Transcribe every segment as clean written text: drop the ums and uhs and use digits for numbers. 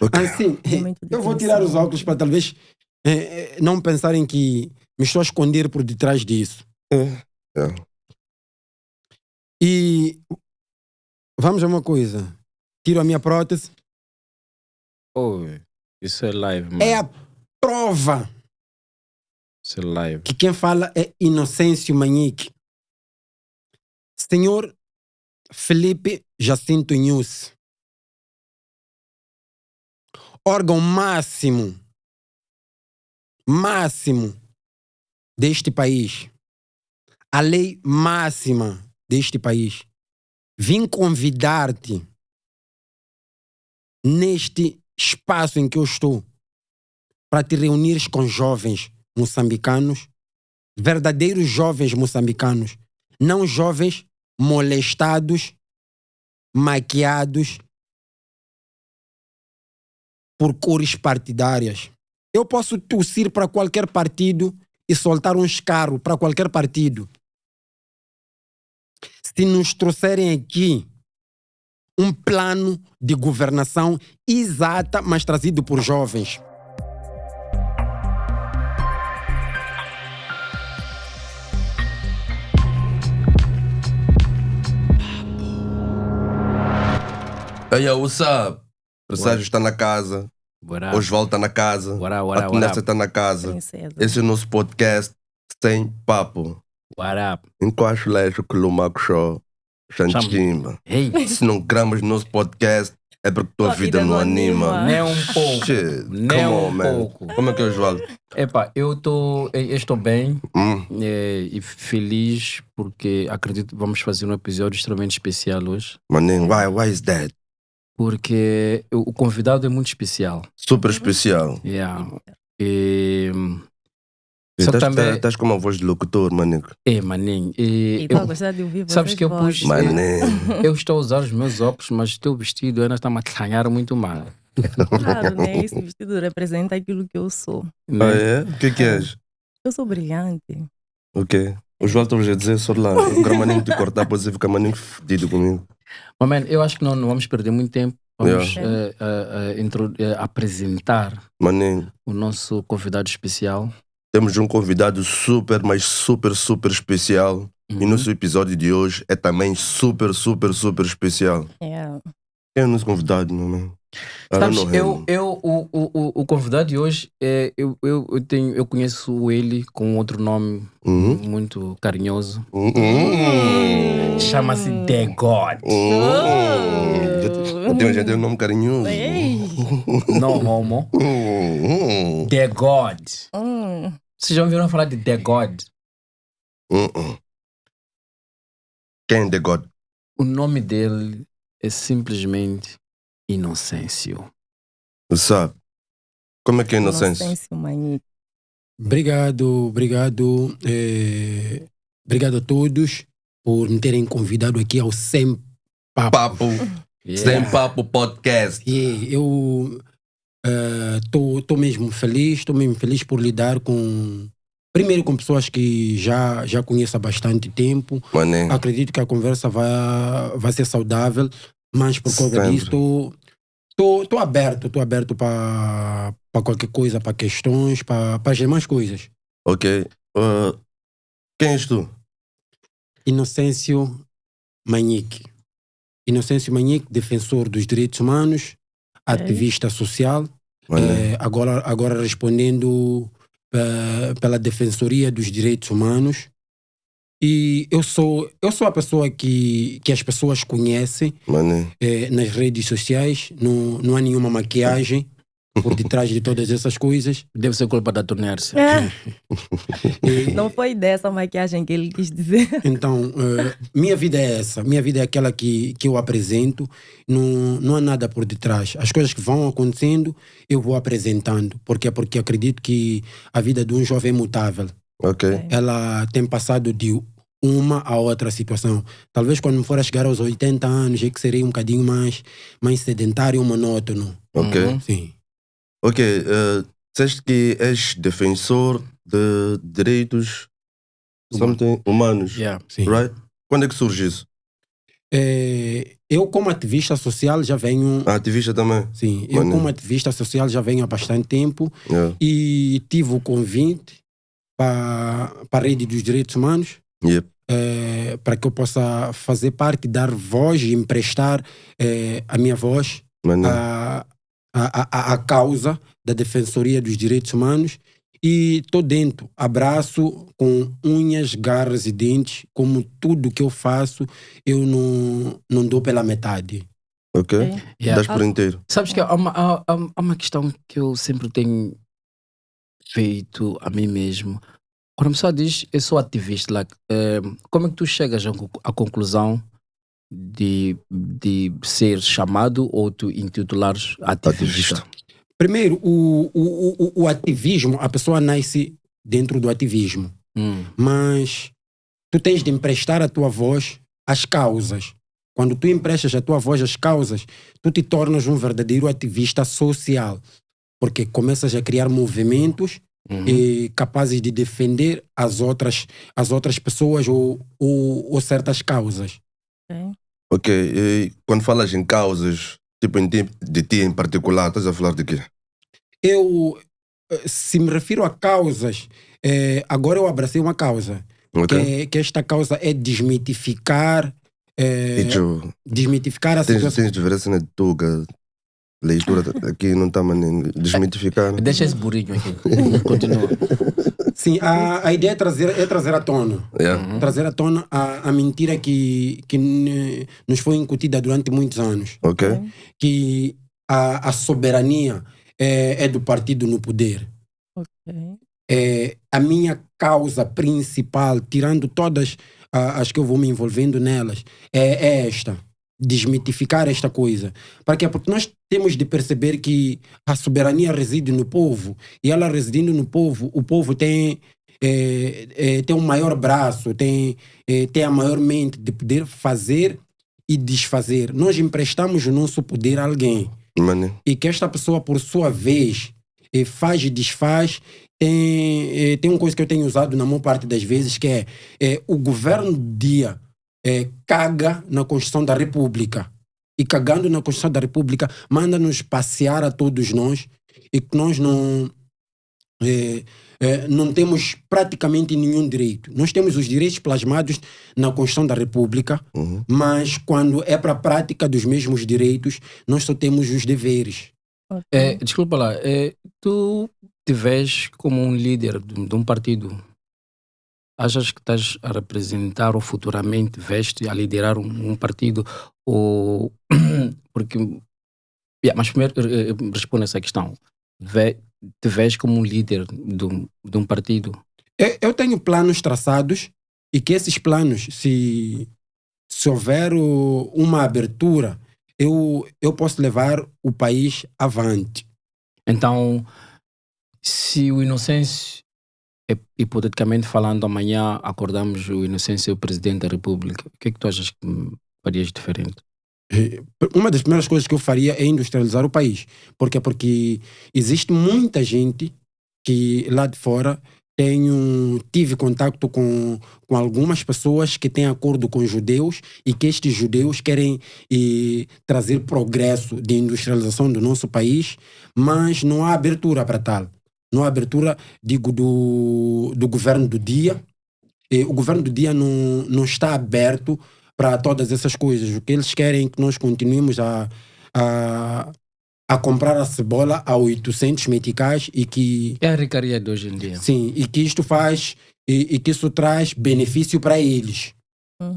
Ok. Assim, Momento de eu vou tirar os tensão. óculos para talvez não pensarem que me estou a esconder por detrás disso. É. E vamos a uma coisa. Tiro a minha prótese. Oi, isso é live, mano. É a prova Isso é live. que quem fala é Inocêncio Manique. Senhor Felipe Jacinto News. Órgão máximo deste país. A lei máxima deste país. Vim convidar-te neste espaço em que eu estou para te reunires com jovens moçambicanos, verdadeiros jovens moçambicanos, não jovens molestados, maquiados por cores partidárias. Eu posso tossir para qualquer partido e soltar um escarro para qualquer partido. Se nos trouxerem aqui um plano de governação exata, mas trazido por jovens. Hey, yo, what's up? O Sérgio está na casa. What up? Osvaldo está na casa. What up, what A up, what Tunessa up? está na casa. Princesa. Esse é o nosso podcast Sem Papo. What up? Enquanto lejo que o Lumaco Show. Xantimba. Hey, Se não gramos nosso podcast é porque tua vida não anima. nem um pouco. Shit, Nem come on, um man. pouco. Como é que é, Osvaldo? Epá, eu estou bem Hum, e feliz porque acredito que vamos fazer um episódio extremamente especial hoje. maninho, why is that? Porque o convidado é muito especial. Super especial. Yeah. E, só que também... Estás com uma voz de locutor, maninho. maninho. E estou a gostar de ouvir Sabes vocês que eu vozes. pus... Maninho. Eu estou a usar os meus óculos, mas o teu vestido ainda está-me a arranhar muito mal. Claro, né? Esse vestido representa aquilo que eu sou. Né? Ah, é? O que és? Eu sou brilhante. O quê? Osvaldo estava a dizer só lá. O gramaninho te cortar, pode ficar maninho fedido comigo. Mas, man, eu acho que não vamos perder muito tempo. Vamos apresentar Maninho. o nosso convidado especial. Temos um convidado super, mas super, super especial. E nosso episódio de hoje é também super, super, super especial. Yeah. Quem é o nosso convidado, meu mano? Sabes, o convidado de hoje, eu conheço ele com outro nome muito carinhoso. Chama-se The God. Já tem um nome carinhoso. Ei. No homo. The God. Vocês já ouviram falar de The God? Quem é The God? O nome dele é simplesmente Inocêncio. Sabe? Como é que é inocência? Inocêncio Manique. Obrigado a todos por me terem convidado aqui ao Sem Papo. Papo. Sem Papo Podcast. E eu estou mesmo feliz por lidar primeiro com pessoas que já conheço há bastante tempo. Maninho. Acredito que a conversa vai ser saudável, mas por causa Sempre. disso estou aberto para qualquer coisa, para questões, para as demais coisas. Ok. Quem és tu? Inocêncio Manique. Inocêncio Manique, defensor dos direitos humanos, ativista social, Maninho. agora respondendo pela Defensoria dos Direitos Humanos. E eu sou a pessoa que as pessoas conhecem Maninho. nas redes sociais. Não há nenhuma maquiagem por detrás de todas essas coisas. Deve ser culpa da Tunércia. Não foi dessa maquiagem que ele quis dizer. Então, minha vida é essa. Minha vida é aquela que eu apresento. Não há nada por detrás. As coisas que vão acontecendo, eu vou apresentando. Porque acredito que a vida de um jovem é mutável. Ok. Ela tem passado de uma a outra situação. Talvez quando for a chegar aos 80 anos, é que serei um bocadinho mais sedentário ou monótono. Ok. Sim. Ok. Disseste que és defensor de direitos humanos. Yeah. Sim. Right? Quando é que surge isso? Eu como ativista social já venho... A ativista também? Sim, eu como ativista social já venho há bastante tempo e tive o convite para a Rede dos Direitos Humanos para que eu possa fazer parte, dar voz e emprestar a minha voz à causa da Defensoria dos Direitos Humanos. E estou dentro, abraço com unhas, garras e dentes, como tudo que eu faço, eu não dou pela metade. Ok? Das por inteiro. Sabes que há uma questão que eu sempre tenho feito a mim mesmo. Quando a pessoa diz, eu sou ativista, como é que tu chegas à conclusão de ser chamado ou tu intitulares ativista? Primeiro, o ativismo, a pessoa nasce dentro do ativismo. Mas tu tens de emprestar a tua voz às causas. Quando tu emprestas a tua voz às causas, tu te tornas um verdadeiro ativista social. Porque começas a criar movimentos capazes de defender as outras pessoas ou certas causas. Ok, e quando falas em causas, tipo de ti em particular, estás a falar de quê? Se me refiro a causas, agora eu abracei uma causa. Que esta causa é desmitificar desmitificar a situação. Tens diferença na tua leitura aqui, não está desmitificar. Deixa esse burrinho aqui. Continua. Sim, a ideia é trazer à tona. Trazer à tona a mentira que nos foi incutida durante muitos anos. Que a soberania é do partido no poder. A minha causa principal, tirando todas as que eu vou me envolvendo nelas, é esta. Desmitificar esta coisa. Para quê? Porque nós temos de perceber que a soberania reside no povo. E ela residindo no povo, o povo tem um maior braço, tem a maior mente de poder fazer e desfazer. Nós emprestamos o nosso poder a alguém. E que esta pessoa, por sua vez, faz e desfaz. Tem uma coisa que eu tenho usado na maior parte das vezes, que é o governo do dia caga na Constituição da República. E cagando na Constituição da República, manda-nos passear a todos nós e que nós não temos praticamente nenhum direito. Nós temos os direitos plasmados na Constituição da República, mas quando é para a prática dos mesmos direitos, nós só temos os deveres. Desculpa lá, tu te vês como um líder de um partido? Achas que estás a representar ou futuramente veste a liderar um partido? Ou porque... mas primeiro responde essa questão. Te vês como um líder de um partido? Eu tenho planos traçados e que esses planos, se houver uma abertura, eu posso levar o país avante. Então, se o Inocêncio, hipoteticamente falando, amanhã acordamos o Inocêncio o Presidente da República, o que é que tu achas que farias diferente? Uma das primeiras coisas que eu faria é industrializar o país. Por quê? Porque existe muita gente que lá de fora tive contato com algumas pessoas que têm acordo com judeus e que estes judeus querem trazer progresso de industrialização do nosso país, mas não há abertura para tal. Não há abertura, digo, do governo do dia. O governo do dia não está aberto para todas essas coisas. O que eles querem é que nós continuemos a comprar a cebola a 800 meticais e que... É a ricaria de hoje em dia. Sim, e que isto faz... E que isso traz benefício para eles.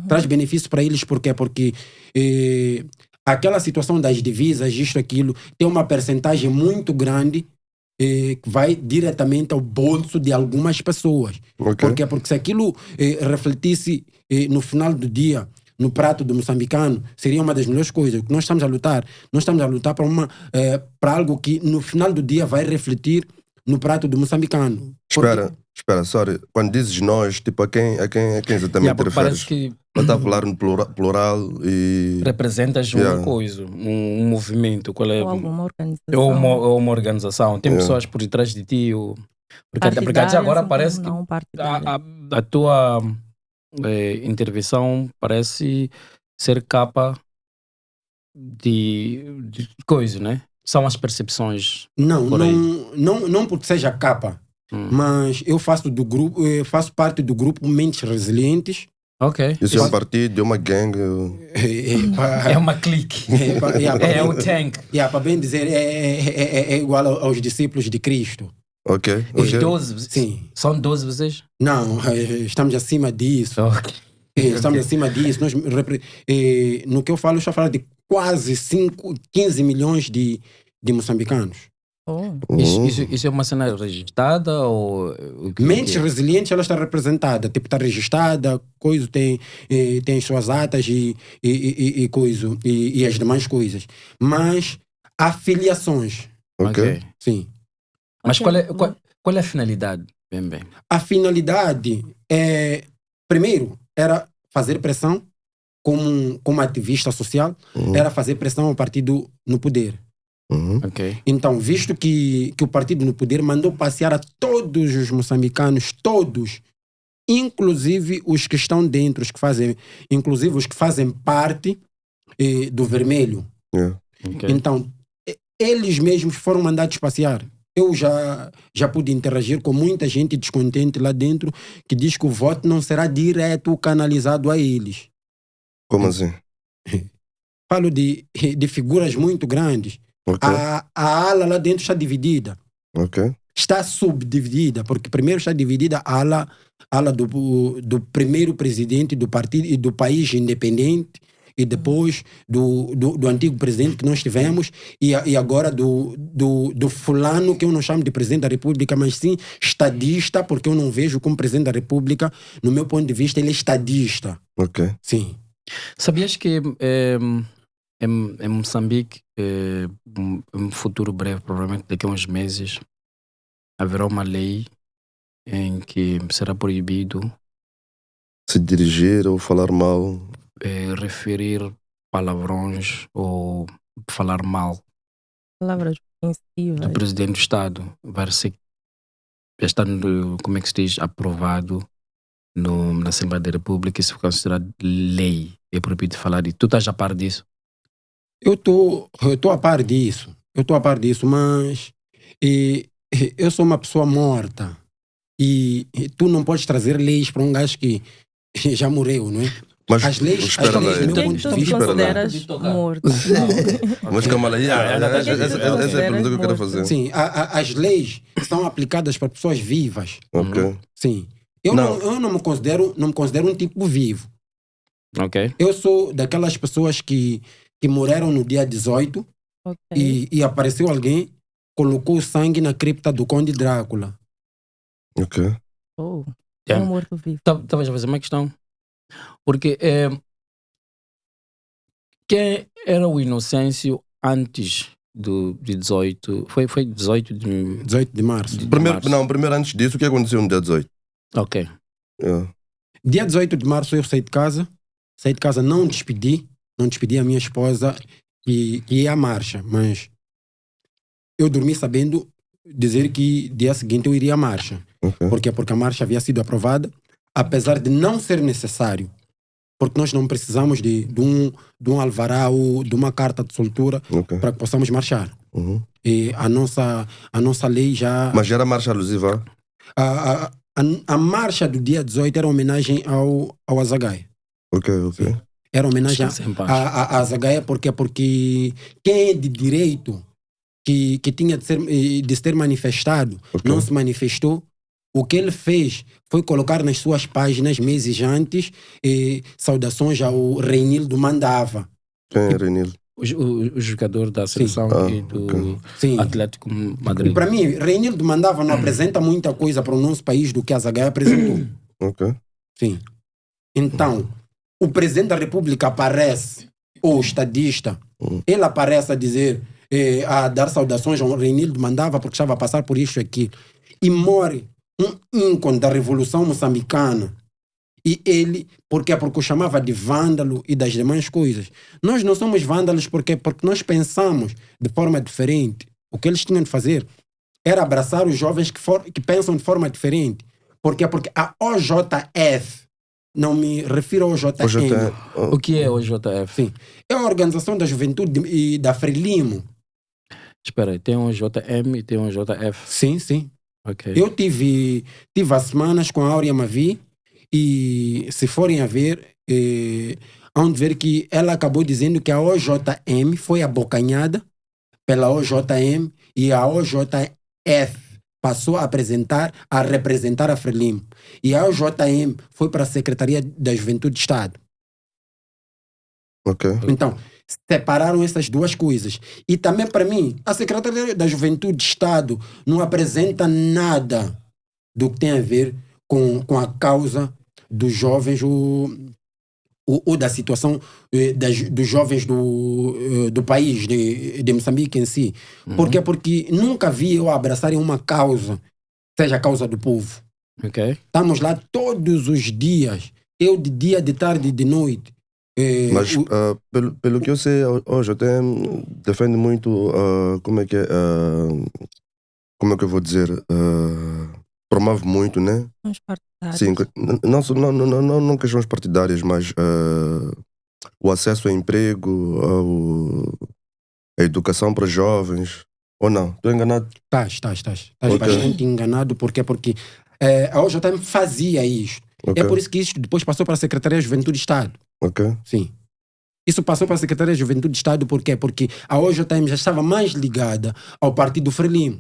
Traz benefício para eles porque aquela situação das divisas, isto, aquilo, tem uma percentagem muito grande que vai diretamente ao bolso de algumas pessoas. Porque se aquilo refletisse no final do dia no prato do moçambicano, seria uma das melhores coisas. O que nós estamos a lutar para algo que no final do dia vai refletir no prato do moçambicano. Espera, sorry. Quando dizes nós, tipo, a quem exatamente te referes? Parece que está a falar no plural e... Representas uma coisa, um movimento. Qual é? Ou alguma organização. Ou uma organização. Tem pessoas por detrás de ti. Porque até agora parece que a tua intervenção parece ser capa de coisa, né? São as percepções. Não, Por aí. não porque seja capa, mas eu faço parte do grupo Mentes Resilientes. Ok. Isso é um partido, é uma gangue. É uma clique. É o tank. Para bem dizer, é igual aos discípulos de Cristo. Ok, Os ok. 12. Sim. São 12 vocês? Não, estamos acima disso. Ok. Estamos acima disso. No que eu falo, eu estou a falar de quase 15 milhões de moçambicanos. Oh. Isso é uma cena registrada ou... o que Mentes é? Resilientes, ela está representada, tipo, está registrada, coisa, tem as suas atas e coisa, e as demais coisas. Mas afiliações, Ok. sim. Mas Ok. qual é a finalidade? Bem. A finalidade primeiro, era fazer pressão como ativista social, era fazer pressão ao partido no poder. Ok. Então, visto que o partido no poder mandou passear a todos os moçambicanos, todos, inclusive os que estão dentro, inclusive os que fazem parte do vermelho. Yeah. Ok. Então, eles mesmos foram mandados passear. Eu já pude interagir com muita gente descontente lá dentro que diz que o voto não será direto canalizado a eles. Como assim? Falo de figuras muito grandes. Ok. A ala lá dentro está dividida. Ok. Está subdividida, porque primeiro está dividida a ala do primeiro presidente do partido e do país independente, e depois do antigo presidente que nós tivemos, e agora do fulano, que eu não chamo de presidente da República, mas sim estadista, porque eu não vejo como presidente da República. No meu ponto de vista, ele é estadista. Ok. Sim. Sabias que em Moçambique, um futuro breve, provavelmente daqui a uns meses, haverá uma lei em que será proibido Se dirigir ou falar mal. referir palavrões ou falar mal Palavras ofensivas. do presidente do Estado. Vai ser, está, como é que se diz, aprovado na Assembleia da República. Isso é considerado lei. É proibido falar disso. Tu estás a par disso? Eu tô a par disso. Mas eu sou uma pessoa morta. E tu não podes trazer leis para um gajo que já morreu, não é? Mas As leis, espera lá. do Por que meu que ponto tu de te vista, consideras morto? Mas calma lá. Essa é a pergunta que eu quero fazer. sim, as leis são aplicadas para pessoas vivas. Ok. Sim. Eu não me considero um tipo vivo. Ok. Eu sou daquelas pessoas que morreram no dia 18 Ok. e apareceu alguém, colocou sangue na cripta do Conde Drácula. Ok. Oh. Yeah. É um morto-vivo. Talvez fazer uma questão. Porque quem era o Inocêncio antes de 18? Foi 18 de... 18 de março. Primeiro antes disso, o que aconteceu no dia 18? Ok. Yeah. Dia 18 de março eu saí de casa, não despedi a minha esposa que ia à marcha, mas eu dormi sabendo dizer que dia seguinte eu iria à marcha. Ok. Por quê? Porque a marcha havia sido aprovada, apesar de não ser necessário, porque nós não precisamos de um alvará ou de uma carta de soltura Ok. para que possamos marchar. Uhum. E a nossa lei já... Mas já era marcha alusiva? A marcha do dia 18 era homenagem ao Azagaia. Ok. Era homenagem Descansa em paz. a Azagaia porque quem é de direito que tinha de se ter manifestado Ok. não se manifestou. O que ele fez foi colocar nas suas páginas meses antes saudações ao Reinildo Mandava. Quem é Renil? O jogador da seleção Sim. e do Ok. Sim. Atlético E Madrid. para mim, Reinildo Mandava não apresenta muita coisa para o nosso país do que a Azagaia apresentou. Ok. Sim. Então, o presidente da República aparece, ou estadista, ele aparece a dizer, a dar saudações ao Reinildo Mandava porque estava a passar por isso aqui. E morre um ícone da Revolução Moçambicana. E ele, porque o chamava de vândalo e das demais coisas. Nós não somos vândalos porque nós pensamos de forma diferente. O que eles tinham de fazer era abraçar os jovens que pensam de forma diferente. Porque a OJF não me refiro ao JM. O JM. O que é o JF? Sim. É a Organização da Juventude e da Frelimo. Espera aí, tem um JM e tem um JF. Sim, sim. Ok. Eu tive há semanas com a Áurea Mavi e se forem a ver, hão de ver que ela acabou dizendo que a OJM foi abocanhada pela OJM e a OJF passou a representar a Frelimo. E a OJM foi para a Secretaria da Juventude de Estado. Ok. Então, separaram essas duas coisas. E também, para mim, a Secretaria da Juventude de Estado não apresenta nada do que tem a ver com a causa dos jovens ou da situação dos jovens do país, de Moçambique em si. Por quê? Porque nunca vi eu abraçarem uma causa, seja a causa do povo. Ok. Estamos lá todos os dias, eu de dia, de tarde, de noite. Mas pelo que eu sei, hoje até defende muito, como é que eu vou dizer, promove muito, né? Os partidários. Sim, não questões partidárias, mas o acesso ao emprego, a educação para jovens, ou não? Estou enganado? Estás Ok. bastante enganado, porque a OJM fazia isto. Ok. É por isso que isso depois passou para a Secretaria da Juventude de Estado. Ok. Sim. Isso passou para a Secretaria da Juventude de Estado, por quê? Porque a OJM já estava mais ligada ao Partido Frelimo.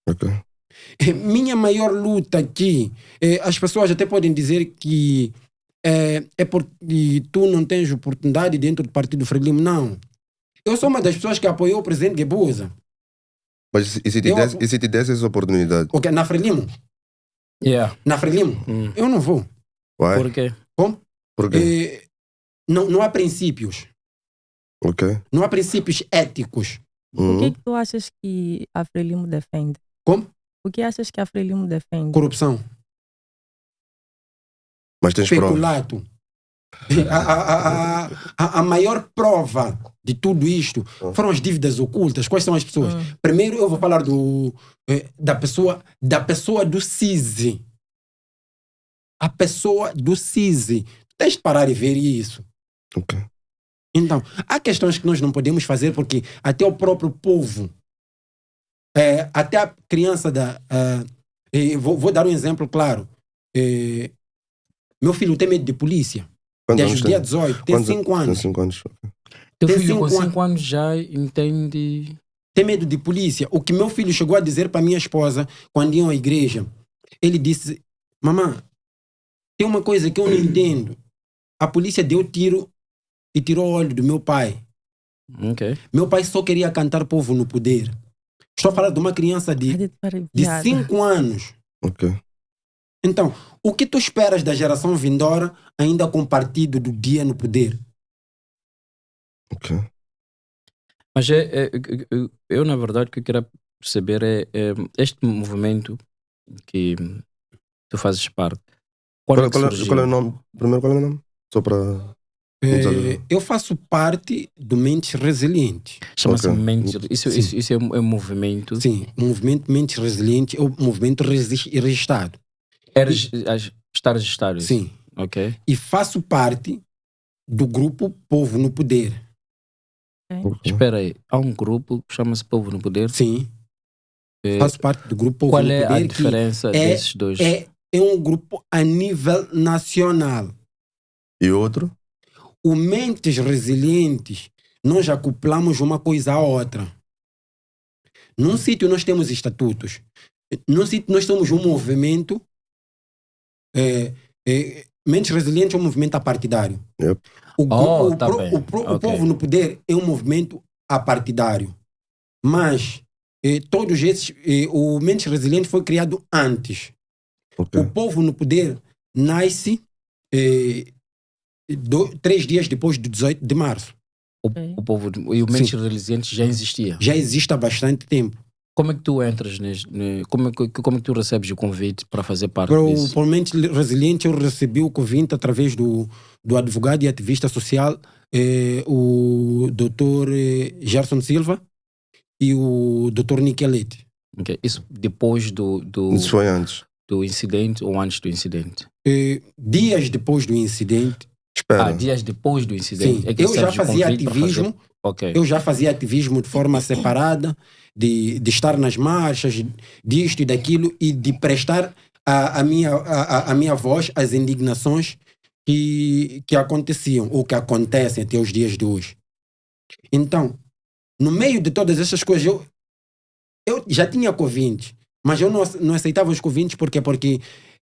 Ok. Minha maior luta aqui, as pessoas até podem dizer que é porque tu não tens oportunidade dentro do Partido Frelimo. Não. Eu sou uma das pessoas que apoiou o presidente Guebuza. Mas e se te desse essa oportunidade? Ok, na Frelimo? Yeah. Na Frelimo? Eu não vou. Vai? Por quê? Como? Por quê? Não há princípios. Ok. Não há princípios éticos. O que é que tu achas que a Frelimo defende? Como? O que achas que a Frelimo defende? Corrupção. Mas tens provas? Peculato. A maior prova de tudo isto foram as dívidas ocultas. Quais são as pessoas? Primeiro eu vou falar da pessoa do CISI. A pessoa do CISI. Tens de parar e ver isso. Ok. Então, há questões que nós não podemos fazer porque até o próprio povo, até a criança vou dar um exemplo claro. Meu filho tem medo de polícia. Quantos Desde anos o dia tem? 18, tem 5 anos. Tem 5 anos. Ok. Teu Tem filho com 5 5 anos já entende. Tem medo de polícia. O que meu filho chegou a dizer para minha esposa quando iam à igreja, ele disse: mamãe, tem uma coisa que eu não entendo. A polícia deu tiro e tirou o olho do meu pai. Ok. Meu pai só queria cantar Povo no Poder. Estou a falar de uma criança de 5 anos. Ok. Então, o que tu esperas da geração vindoura ainda com o partido do dia no poder? Ok. Mas eu, na verdade, o que eu queria perceber é este movimento que tu fazes parte. Quando é que surgiu? Qual é o nome? Primeiro, qual é o nome? Só para... Eu faço parte do Mentes Resilientes. Chama-se Ok. Mentes. Isso é um movimento. Sim, o movimento Mentes Resilientes é o movimento registrado. Está registrado isso? Sim. Ok. E faço parte do grupo Povo no Poder. Espera aí. Há um grupo que chama-se Povo no Poder? Sim. Faço parte do grupo Povo Qual no é Poder. a diferença desses dois? É um grupo a nível nacional. E outro? O Mentes Resilientes, nós acoplamos uma coisa à outra. Num sítio nós temos estatutos. Num sítio nós temos um movimento. Mentes Resilientes é um movimento apartidário. Yep. O Povo no Poder é um movimento apartidário. Mas todos esses, o Mentes Resilientes foi criado antes. Okay. O Povo no Poder nasce 3 dias depois do 18 de março. O povo e o Mentes Resilientes já existia? Já existe há bastante tempo. Como é que tu entras como é que tu recebes o convite para fazer parte disso? Para o Mentes Resiliente eu recebi o convite através do advogado e ativista social, o Dr. Gerson Silva e o Dr. Nikelete. Okay. Isso depois do... Isso foi antes? do incidente ou antes do incidente? Dias depois do incidente. Espera. Dias depois do incidente. Sim, É que eu já recebes o fazia convite para ativismo. fazer- Ok. Eu já fazia ativismo de forma separada, de estar nas marchas, disto e daquilo, e de prestar a minha voz às indignações que aconteciam, ou que acontecem até os dias de hoje. Então, no meio de todas essas coisas, eu já tinha convites, mas eu não aceitava os convites porque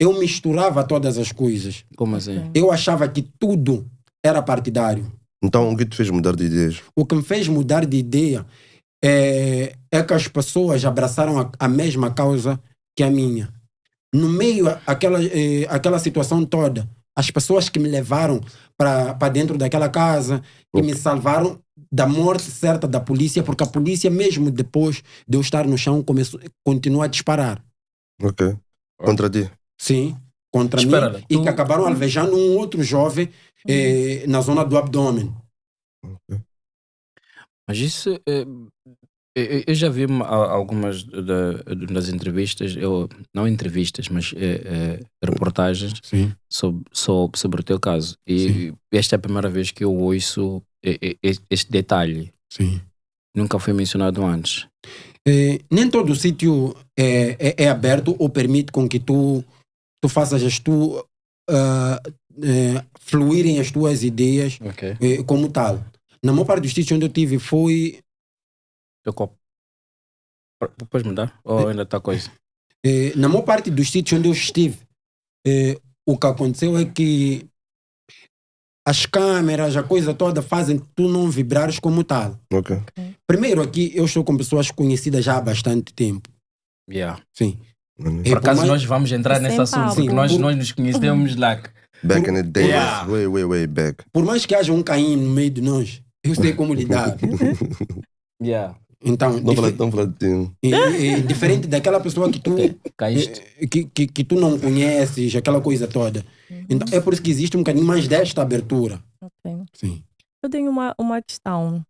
eu misturava todas as coisas. Como assim? Eu achava que tudo era partidário. Então, o que te fez mudar de ideias? O que me fez mudar de ideia é que as pessoas abraçaram a mesma causa que a minha. No meio aquela situação toda, as pessoas que me levaram para dentro daquela casa, que me salvaram da morte certa da polícia, porque a polícia, mesmo depois de eu estar no chão, continuou a disparar. Ok. Contra ti? Sim, contra Espera, mim. E que acabaram alvejando um outro jovem na zona do abdômen. Mas isso... eu já vi algumas das entrevistas, não entrevistas, mas reportagens Sim. sobre o teu caso. E esta é a primeira vez que eu ouço este detalhe. Sim. Nunca foi mencionado antes. Nem todo o sítio é aberto ou permite com que tu faças fluírem as tuas ideias como tal. Na maior parte dos sítios onde eu tive foi... Teu copo. Depois mudar? Ou ainda está coisa? Na maior parte dos sítios onde eu estive, o que aconteceu é que as câmeras, a coisa toda fazem tu não vibrares como tal. Ok. Primeiro aqui, eu estou com pessoas conhecidas já há bastante tempo. Yeah. Sim. Por acaso nós vamos entrar nesse assunto, porque nós nos conhecemos lá. Back in the days. Yeah. Way back. Por mais que haja um Caim no meio de nós, eu sei como lidar. Yeah. Então, Não fala de ti. diferente daquela pessoa que tu Caíste. que tu não conheces, aquela coisa toda. Então, é por isso que existe um bocadinho mais desta abertura. Ok. Sim. Eu tenho uma questão.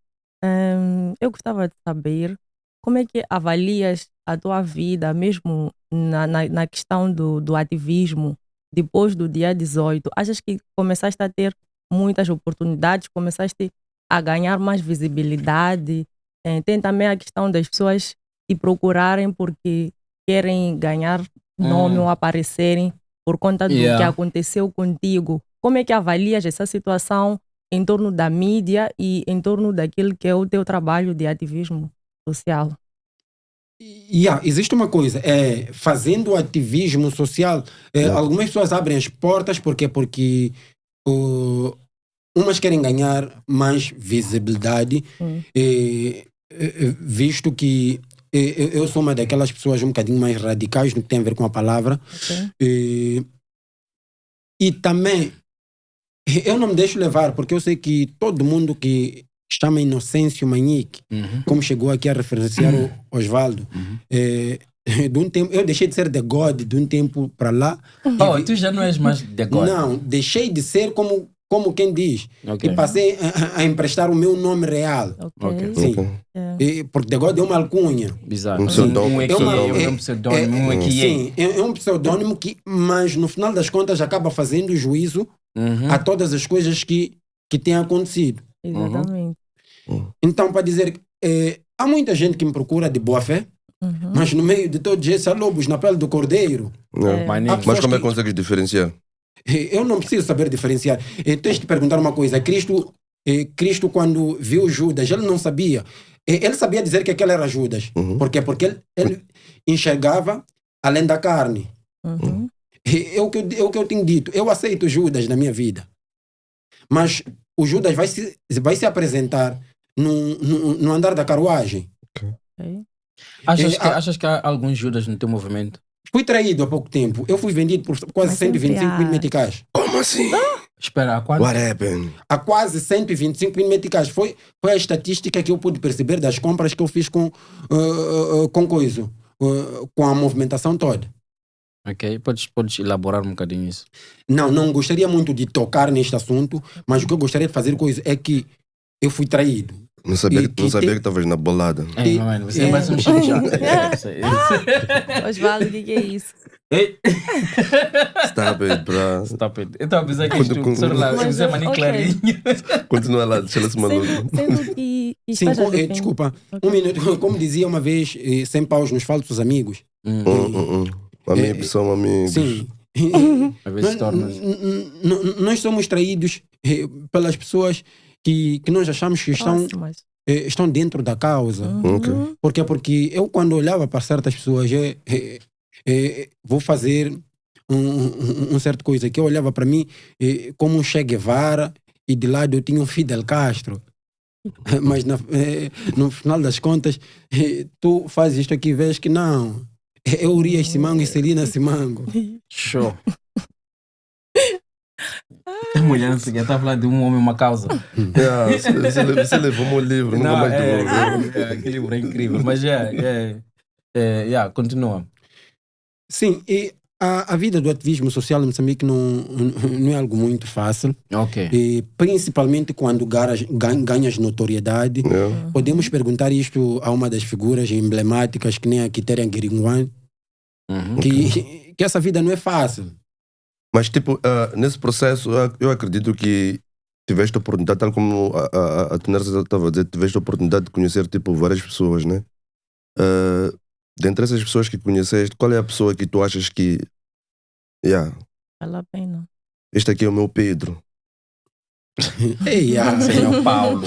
Eu gostava de saber como é que avalias a tua vida, mesmo na questão do ativismo, depois do dia 18. Achas que começaste a ter muitas oportunidades, começaste a ganhar mais visibilidade? Tem também a questão das pessoas te procurarem porque querem ganhar nome ou aparecerem por conta do que aconteceu contigo. Como é que avalias essa situação em torno da mídia e em torno daquilo que é o teu trabalho de ativismo social? Existe uma coisa, fazendo ativismo social, algumas pessoas abrem as portas porque umas querem ganhar mais visibilidade, visto que eu sou uma daquelas pessoas um bocadinho mais radicais no que tem a ver com a palavra. Okay. E também eu não me deixo levar, porque eu sei que todo mundo que chama Inocêncio Manique, como chegou aqui a referenciar o Osvaldo, de um tempo, eu deixei de ser The God de um tempo para lá. Tu já não és mais The God? Não, deixei de ser como quem diz. Okay. E passei a emprestar o meu nome real. Okay. Sim. Porque The God é uma alcunha. Bizarro. Um pseudônimo. Sim, é um pseudônimo que, mas no final das contas acaba fazendo juízo a todas as coisas que têm acontecido. Exatamente. Então, para dizer, há muita gente que me procura de boa fé, mas no meio de todos esses há lobos na pele do cordeiro. Mas como é que consegues diferenciar? Eu não preciso saber diferenciar. Tens de perguntar uma coisa. Cristo, quando viu Judas, ele não sabia. Ele sabia dizer que aquele era Judas. Por quê? Porque ele enxergava além da carne. É o que eu tenho dito. Eu aceito Judas na minha vida. Mas o Judas vai se apresentar no andar da carruagem. Okay. Achas que há alguns Judas no teu movimento? Fui traído há pouco tempo. Eu fui vendido por quase 125 mil meticais. Como assim? Espera, há quanto? What happened? Há quase 125 mil meticais. Foi a estatística que eu pude perceber das compras que eu fiz com a movimentação toda. Ok, podes elaborar um bocadinho isso? Não gostaria muito de tocar neste assunto, mas o que eu gostaria de fazer é que eu fui traído. Não sabia que estavas na bolada. Você é mais um chão. Osvaldo, o que é isso? Ei! Stop it, bro. Stop it. Eu estava a pensar que isto, professor lá, Mas, José Mani ok. Clarinho. Continua lá, deixa ela se maluco. Sendo que Sim, estás a defender- desculpa, Ok. um minuto. Como dizia uma vez, sem paus nos falsos amigos. Amigos são amigos. Sim. Às vezes torna. Nós somos traídos pelas pessoas que nós achamos que Próximas. estão dentro da causa. Uhum. Porque eu, quando olhava para certas pessoas, vou fazer um certo coisa, que eu olhava para mim como um Che Guevara e de lado eu tinha um Fidel Castro. Mas no final das contas, tu fazes isto aqui e vês que não. É Urias Simango e Celina Simango. Show. A mulher não sei, está a falar de um homem e uma causa. Yeah, você levou o livro, nunca mais devolveu. Aquele livro é incrível, mas continua. Sim, e a vida do ativismo social em Moçambique não é algo muito fácil. Ok. E principalmente quando ganhas notoriedade. Yeah. Podemos perguntar isto a uma das figuras emblemáticas, que nem a Kiterian Giringwan, Uhum. que essa vida não é fácil. Mas, tipo, nesse processo, eu acredito que tiveste a oportunidade, tal como a Tenersa estava a dizer, tiveste a oportunidade de conhecer, tipo, várias pessoas, né? Dentre essas pessoas que conheceste, qual é a pessoa que tu achas que... Vale a pena. Este aqui é o meu Pedro. Ei, Senhor Paulo.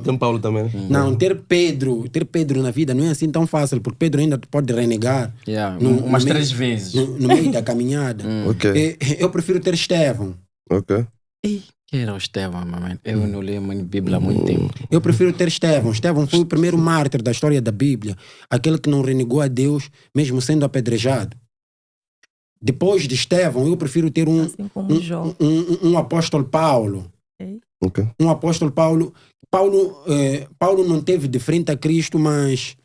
Tem Paulo também. Não, ter Pedro na vida não é assim tão fácil, porque Pedro ainda pode renegar Umas no 3 vezes. no meio da caminhada. Ok, Eu prefiro ter Estevão. ok. Quem era o Estevão, mamãe? Eu não leio a Bíblia há muito tempo. Eu prefiro ter Estevão. Estevão foi o primeiro mártir da história da Bíblia. Aquele que não renegou a Deus, mesmo sendo apedrejado. Depois de Estevão, eu prefiro ter Assim como Jó. um apóstolo Paulo. Ok. Um apóstolo Paulo. Paulo não teve de frente a Cristo, mas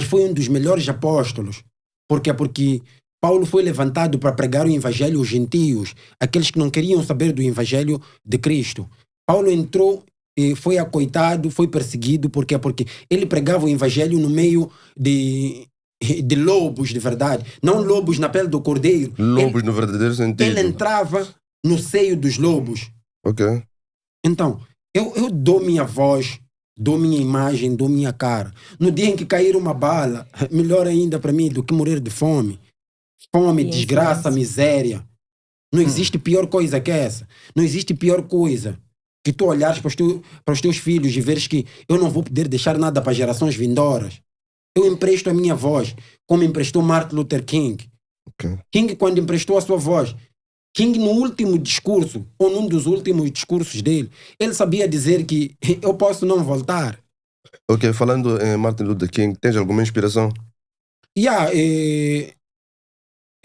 foi um dos melhores apóstolos. Por quê? Porque Paulo foi levantado para pregar o evangelho aos gentios, aqueles que não queriam saber do evangelho de Cristo. Paulo entrou, foi acoitado, foi perseguido. Por quê? Porque ele pregava o evangelho no meio de lobos de verdade, não lobos na pele do cordeiro. Lobos no verdadeiro sentido. Ele entrava no seio dos lobos. Ok. Então, eu dou minha voz, dou minha imagem, dou minha cara. No dia em que cair uma bala, melhor ainda para mim do que morrer de fome. Fome, desgraça, miséria. Não existe pior coisa que essa. Não existe pior coisa que tu olhares para os teus filhos e veres que eu não vou poder deixar nada para gerações vindouras. Eu empresto a minha voz, como emprestou Martin Luther King. Ok. King, quando emprestou a sua voz, King, no último discurso, ou num dos últimos discursos dele, ele sabia dizer que eu posso não voltar. Ok, falando em Martin Luther King, tens alguma inspiração?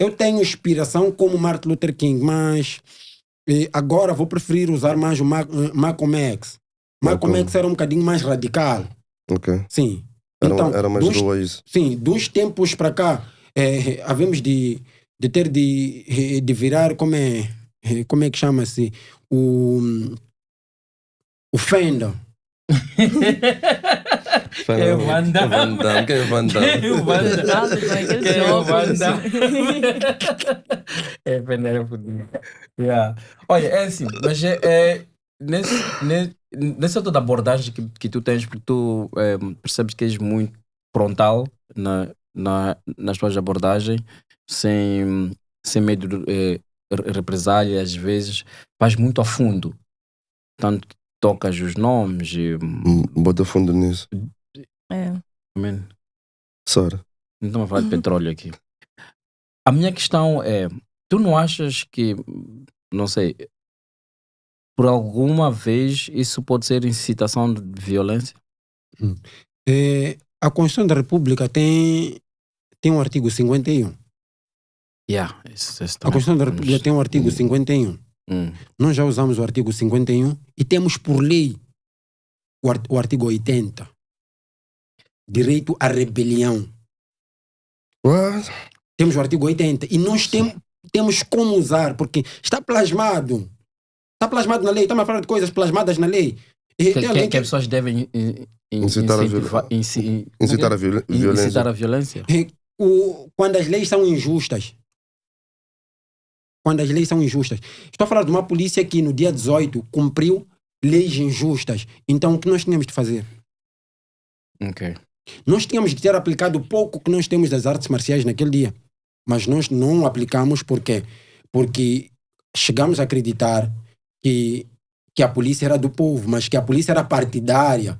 Eu tenho inspiração como Martin Luther King, mas agora vou preferir usar mais o Malcolm X. Malcolm X era um bocadinho mais radical. Ok. Sim. Era mais rua isso. Sim, dos tempos para cá, havemos de ter de virar, como é que chama-se? O Fenda. Quem é o Van Damme? Quem é o Van Damme? O Van Damme. Nada, aqueles Quem é o Van jogos. Damme? É, Fender é fodido. Olha, é assim, mas nessa toda abordagem que tu tens, porque tu percebes que és muito frontal nas tuas abordagens, sem medo de represália, às vezes, vais muito a fundo. Tanto que tocas os nomes e... Bota fundo nisso. Man, Sora. não estamos a falar de petróleo aqui. A minha questão é, tu não achas que, não sei, por alguma vez isso pode ser incitação de violência? A Constituição da República tem um artigo 51. A Constituição da República tem um artigo 51. Nós já usamos o artigo 51 e temos por lei o artigo 80. Direito à rebelião. What? Temos o artigo 80 e nós temos como usar, porque está plasmado. Está plasmado na lei. Estamos a falar de coisas plasmadas na lei. Que as pessoas devem Incitar a violência. Incitar a violência? quando as leis são injustas. Quando as leis são injustas. Estou a falar de uma polícia que no dia 18 cumpriu leis injustas. Então o que nós tínhamos de fazer? Ok. Nós tínhamos de ter aplicado o pouco que nós temos das artes marciais naquele dia. Mas nós não aplicamos porque chegamos a acreditar que a polícia era do povo, mas que a polícia era partidária.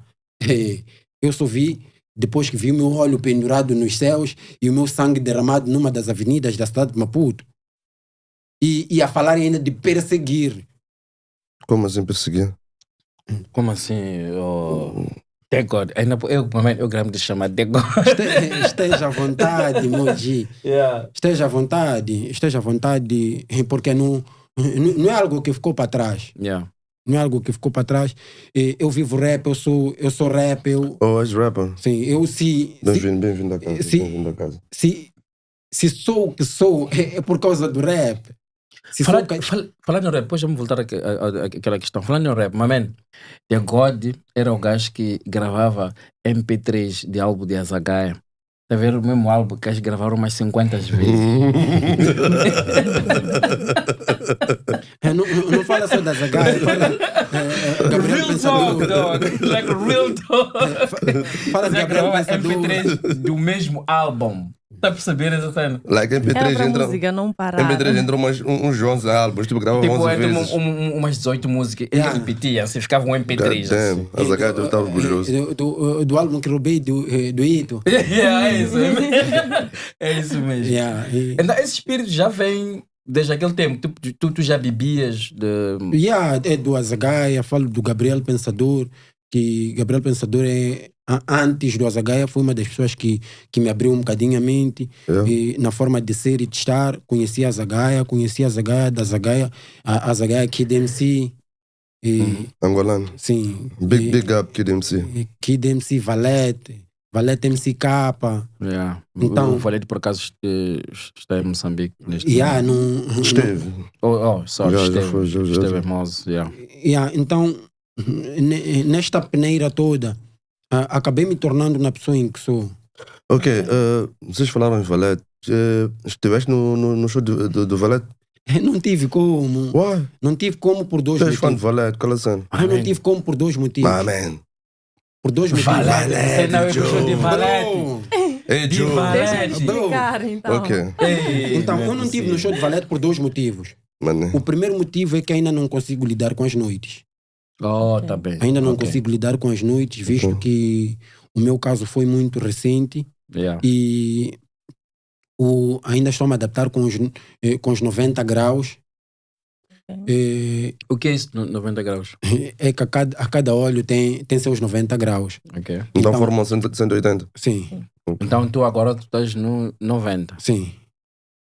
Eu só vi, depois que vi o meu olho pendurado nos céus e o meu sangue derramado numa das avenidas da cidade de Maputo. E a falar ainda de perseguir. Como assim perseguir? Como assim? Oh, Degod. Eu gramo de chamar Degod. Esteja à vontade, Moji. Yeah. Esteja à vontade, porque não é algo que ficou para trás. Yeah. Não é algo que ficou para trás. Eu vivo rap, eu sou rap. És rapper? Sim, Bem-vindo à casa. Bem-vindo à casa. Se sou o que sou, é por causa do rap. Falando em rap, depois vamos voltar àquela questão. Falando em rap, man, The God era o gajo que gravava MP3 de álbum de Azagaia. Está a ver o mesmo álbum que eles gravaram umas 50 vezes. Não fala só da Azagaia, fala Gabriel Real Pensador. talk, dog. Like real talk. Fala de Já Gabriel gravava Pensador. MP3 do mesmo álbum. Está a perceber essa cena? Like Era MP3 para entra. música não parar. MP3 entrou uns 11 álbuns, tipo, gravava Tipo, 11 entra vezes. umas 18 músicas. Ele Yeah. repetia, assim, ficava um MP3. God damn, Assim. a Zagai deve estar orgulhoso. Do álbum que roubei do Ito. Yeah, é isso. É isso mesmo. Yeah, Então, esse espírito já vem desde aquele tempo. Tu já bebias de... é do Azagaia, falo do Gabriel Pensador, que Gabriel Pensador antes do Azagaia foi uma das pessoas que me abriu um bocadinho a mente e, na forma de ser e de estar. Conheci a Azagaia, da Azagaia, a Azagaia Kid MC. Angolano. Sim. Big up, Kid MC. Kid MC Valete MC Capa. Yeah. Então- Eu falei de por acaso está em Moçambique neste Esteve. sorry, Já esteve, foi, já. esteve em Moço, yeah. Então, nesta peneira toda, acabei me tornando na pessoa em que sou. Ok, vocês falaram em Valete. Estiveste no show do Valete? Não tive como. Why? Não tive como por dois Tu és fã de motivos. Valete, qual é a cena? Eu não tive como por dois motivos. Ah, man. Por dois motivos. Você não é show de Valete. Hey, De Joe. Valete. Deixa eu explicar, então. Ok, Então, eu não tive no show de Valete por dois motivos. mano. O primeiro motivo é que ainda não consigo lidar com as noites. Oh, tá bem. Ainda não Ok. consigo lidar com as noites, visto que o meu caso foi muito recente Yeah. e ainda estou a me adaptar com os 90 graus. O que é isso, 90 graus? É que a cada olho tem seus 90 graus. Ok. Então Então- formam 180. Sim, Então tu agora estás no 90. sim.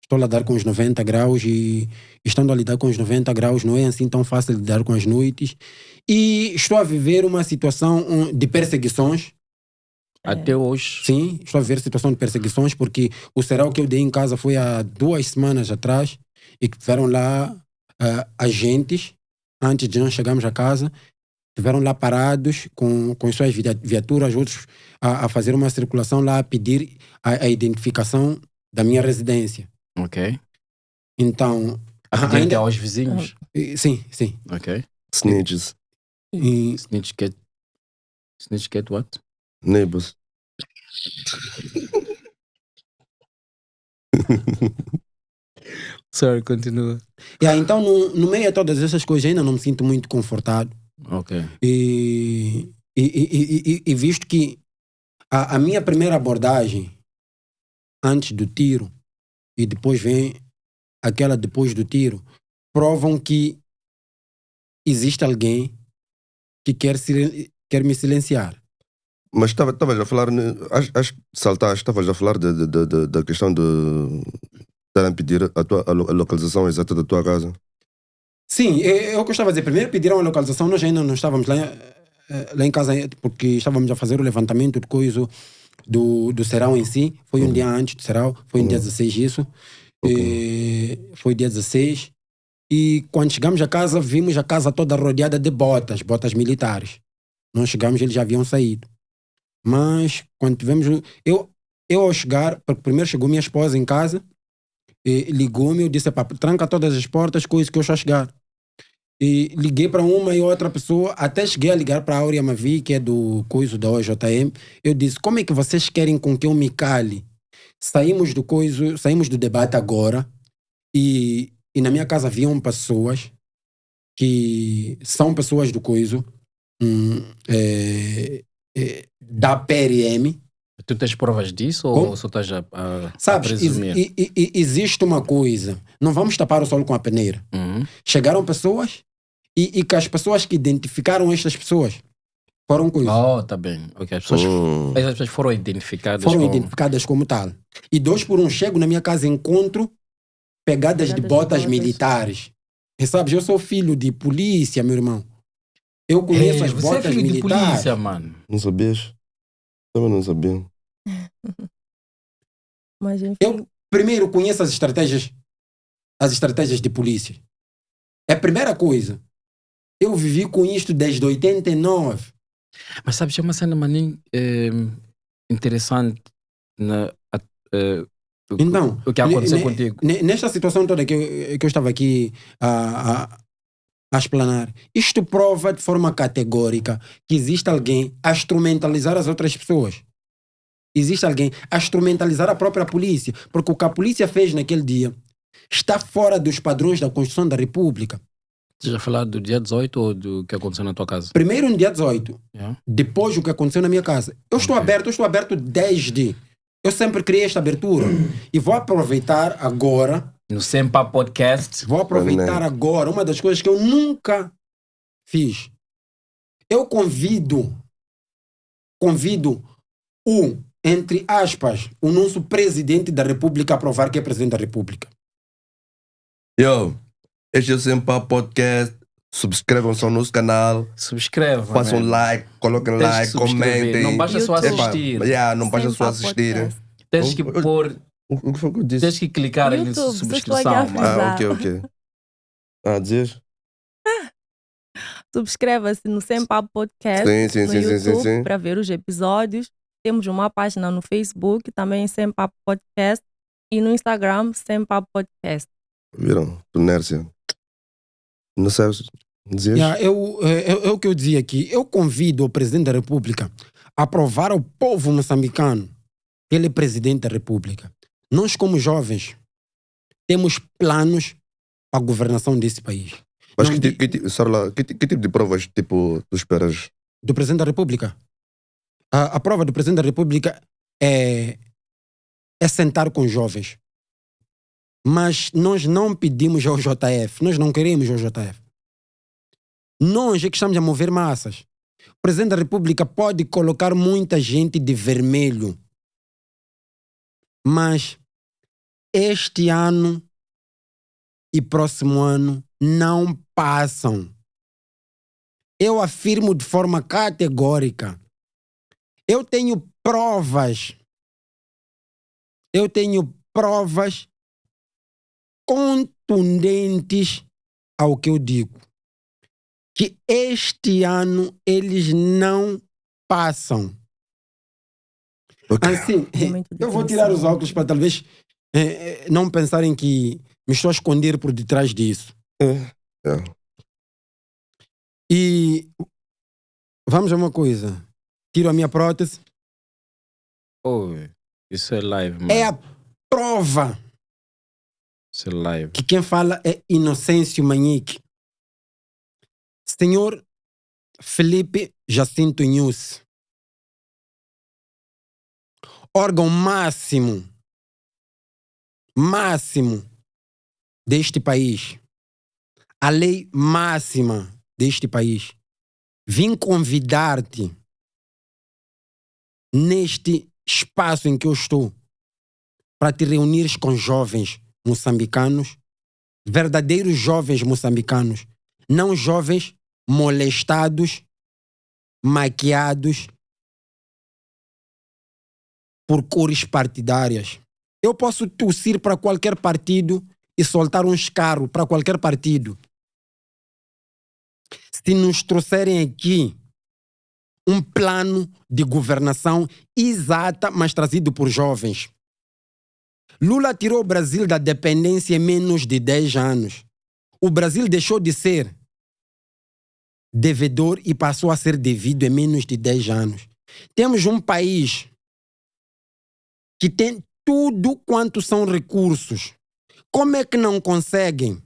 Estou a lidar com os 90 graus e estando a lidar com os 90 graus não é assim tão fácil lidar com as noites. E estou a viver uma situação de perseguições. Até hoje. Sim, estou a viver situação de perseguições porque o serão que eu dei em casa foi há 2 semanas atrás e que tiveram lá agentes, antes de nós chegarmos a casa, estiveram lá parados com as suas viaturas, outros a fazer uma circulação lá, a pedir a identificação da minha residência. Ok. Então, Atende aos vizinhos. sim, sim. Ok. Snitches. E, Snitch get what? Neighbors. Sorry, continua. então, no meio de todas essas coisas, ainda não me sinto muito confortado. Ok. E visto que a minha primeira abordagem antes do tiro e depois vem aquela depois do tiro, provam que existe alguém que quer me silenciar. Mas estavas a falar, acho que saltaste, estavas a falar da questão de estarem a pedir a localização exata da tua casa. Sim, é o que eu estava a dizer. Primeiro pediram a localização, nós ainda não estávamos lá em casa porque estávamos a fazer o levantamento de coisa do serão em si. Foi um dia antes do serão, foi no dia 16 isso. Foi dia 16. E quando chegamos a casa, vimos a casa toda rodeada de botas militares. Nós chegamos, eles já haviam saído. Mas quando tivemos... Eu ao chegar, porque primeiro chegou minha esposa em casa, ligou-me, eu disse, tranca todas as portas, coisa que eu já chegar. E liguei para uma e outra pessoa, até cheguei a ligar para a Áurea Mavi, que é do coiso da OJM. Eu disse, como é que vocês querem com que eu me cale? Saímos do debate agora e na minha casa haviam pessoas que são pessoas do coiso, da PRM. Tu tens provas disso Como? ou só estás a Sabes, presumir? existe uma coisa, não vamos tapar o sol com a peneira. Chegaram pessoas e que as pessoas que identificaram estas pessoas foram coisas. Oh, tá bem. Okay. Essas pessoas foram identificadas Identificadas como tal. E 2 por 1, chego na minha casa e encontro pegadas de botas militares. E sabes, eu sou filho de polícia, meu irmão. Eu conheço as você botas é filho de militares. polícia, mano. Não sabias? Também não sabia. Mas enfim, Eu primeiro conheço as estratégias de polícia. É a primeira coisa. Eu vivi com isto desde 89. Mas sabes, é uma cena, maninho, interessante Então, o que aconteceu contigo. Nesta situação toda que eu estava aqui a explanar, isto prova de forma categórica que existe alguém a instrumentalizar as outras pessoas. Existe alguém a instrumentalizar a própria polícia. Porque o que a polícia fez naquele dia está fora dos padrões da Constituição da República. Você já falou do dia 18 ou do que aconteceu na tua casa? Primeiro no dia 18. Yeah. Depois o que aconteceu na minha casa. Eu estou aberto desde... Eu sempre criei esta abertura. E vou aproveitar agora... No Sempa Podcast. Vou aproveitar agora uma das coisas que eu nunca fiz. Eu convido entre aspas, o nosso presidente da República a provar que é presidente da República. Este é o Sempa Podcast. Subscrevam-se ao nosso canal. Subscreve. Façam like, coloquem like, comentem. Não basta só assistir. Não basta só assistir. Tens que pôr. O que foi que eu disse? Tens que clicar em YouTube, subscrição. Ok. Dizias? subscreva-se no Sempa Podcast no YouTube para ver os episódios. Temos uma página no Facebook, também Sempa Podcast, e no Instagram, Sempa Podcast. Viram? Inércia. Não sabes? Dizias? É o que eu dizia aqui. Eu convido o presidente da República a provar ao povo moçambicano que ele é presidente da República. Nós, como jovens, temos planos para a governação desse país. Mas que tipo de provas tu esperas? Do presidente da República? A prova do presidente da República é sentar com os jovens. Mas nós não pedimos ao JF, nós não queremos ao JF. Nós é que estamos a mover massas. O presidente da República pode colocar muita gente de vermelho. Mas este ano e próximo ano não passam. Eu afirmo de forma categórica. Eu tenho provas contundentes ao que eu digo. Que este ano eles não passam. Okay. Assim, eu vou tirar os óculos para talvez não pensarem que me estou a esconder por detrás disso. E vamos a uma coisa. Tiro a minha prótese. Isso é live, mano. É a prova. Isso é live. Que quem fala é Inocêncio Manique. Senhor Felipe Jacinto Inhusse. Órgão máximo deste país. A lei máxima deste país. Vim convidar-te neste espaço em que eu estou para te reunires com jovens moçambicanos, verdadeiros jovens moçambicanos, não jovens molestados, maquiados por cores partidárias. Eu posso tossir para qualquer partido e soltar um escarro para qualquer partido. Se nos trouxerem aqui um plano de governação exata, mas trazido por jovens. Lula tirou o Brasil da dependência em menos de 10 anos. O Brasil deixou de ser devedor e passou a ser devido em menos de 10 anos. Temos um país que tem tudo quanto são recursos. Como é que não conseguem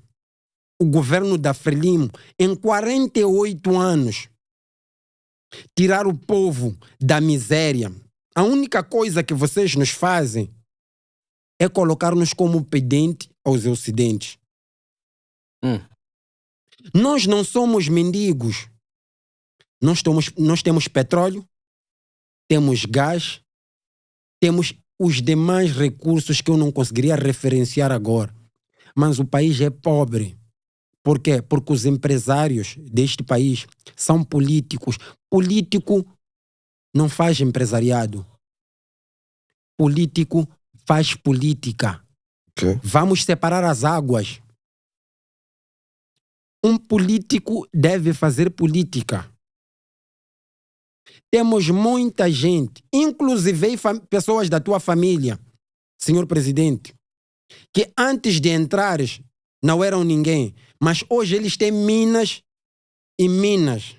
o governo da Frelimo, em 48 anos, tirar o povo da miséria? A única coisa que vocês nos fazem é colocar-nos como pedinte aos ocidentes. Nós não somos mendigos. Nós temos petróleo, temos gás, temos os demais recursos que eu não conseguiria referenciar agora. Mas o país é pobre. Por quê? Porque os empresários deste país são políticos. Político não faz empresariado. Político faz política. Okay. Vamos separar as águas. Um político deve fazer política. Temos muita gente, inclusive pessoas da tua família, senhor presidente, que antes de entrares não eram ninguém, mas hoje eles têm minas e minas.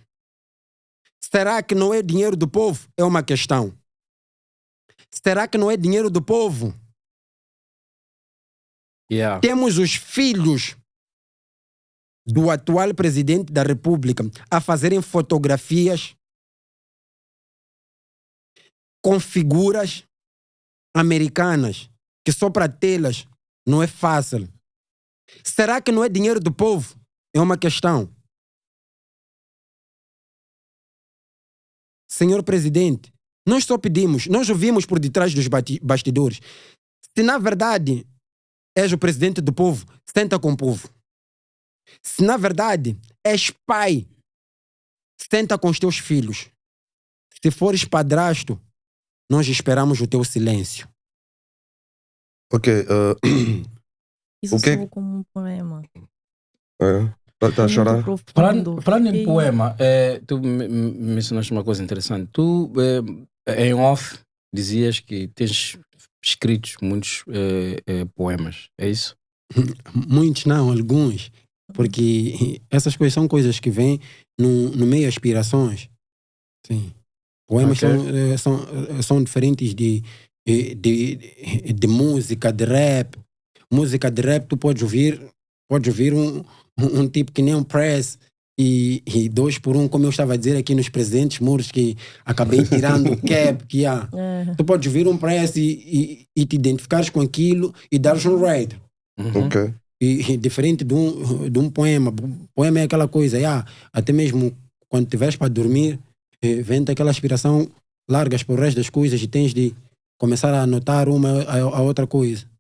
Será que não é dinheiro do povo? É uma questão. Será que não é dinheiro do povo? Yeah. Temos os filhos do atual presidente da República a fazerem fotografias com figuras americanas, que só para tê-las não é fácil. Será que não é dinheiro do povo? É uma questão. Senhor presidente, nós só pedimos, nós ouvimos por detrás dos bastidores. Se na verdade és o presidente do povo, senta com o povo. Se na verdade és pai, senta com os teus filhos. Se fores padrasto, nós esperamos o teu silêncio. Ok. Isso O que- soa como um poema. Tá a chorar? Falando em poema, tu mencionaste uma coisa interessante. Tu, em off, dizias que tens escritos muitos poemas. É isso? Muitos não, alguns. Porque essas coisas são coisas que vêm no meio de aspirações. Sim. Poemas Ok. são diferentes de música, de rap. Música de rap, tu podes ouvir um tipo que nem um Press e 2x1, como eu estava a dizer aqui nos presentes muros, que acabei tirando o cap, que há. Tu podes ouvir um Press e te identificares com aquilo e dares um rate. Ok. E diferente de um poema. Poema é aquela coisa, até mesmo quando estiveres para dormir, vem aquela aspiração, largas para o resto das coisas e tens de começar a anotar uma a outra coisa.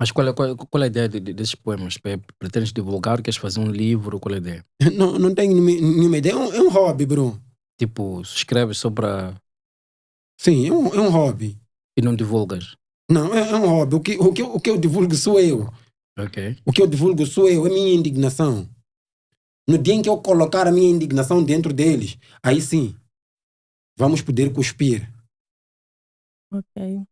Mas qual é a ideia desses poemas? Pretendes divulgar? Queres fazer um livro? Qual é a ideia? Não tenho nenhuma ideia. É um hobby, bro. Tipo, escreves só para... Sim, é um hobby. E não divulgas? Não, é um hobby. O que eu divulgo sou eu. Ok. O que eu divulgo sou eu, é minha indignação. No dia em que eu colocar a minha indignação dentro deles, aí sim, vamos poder cuspir. Ok.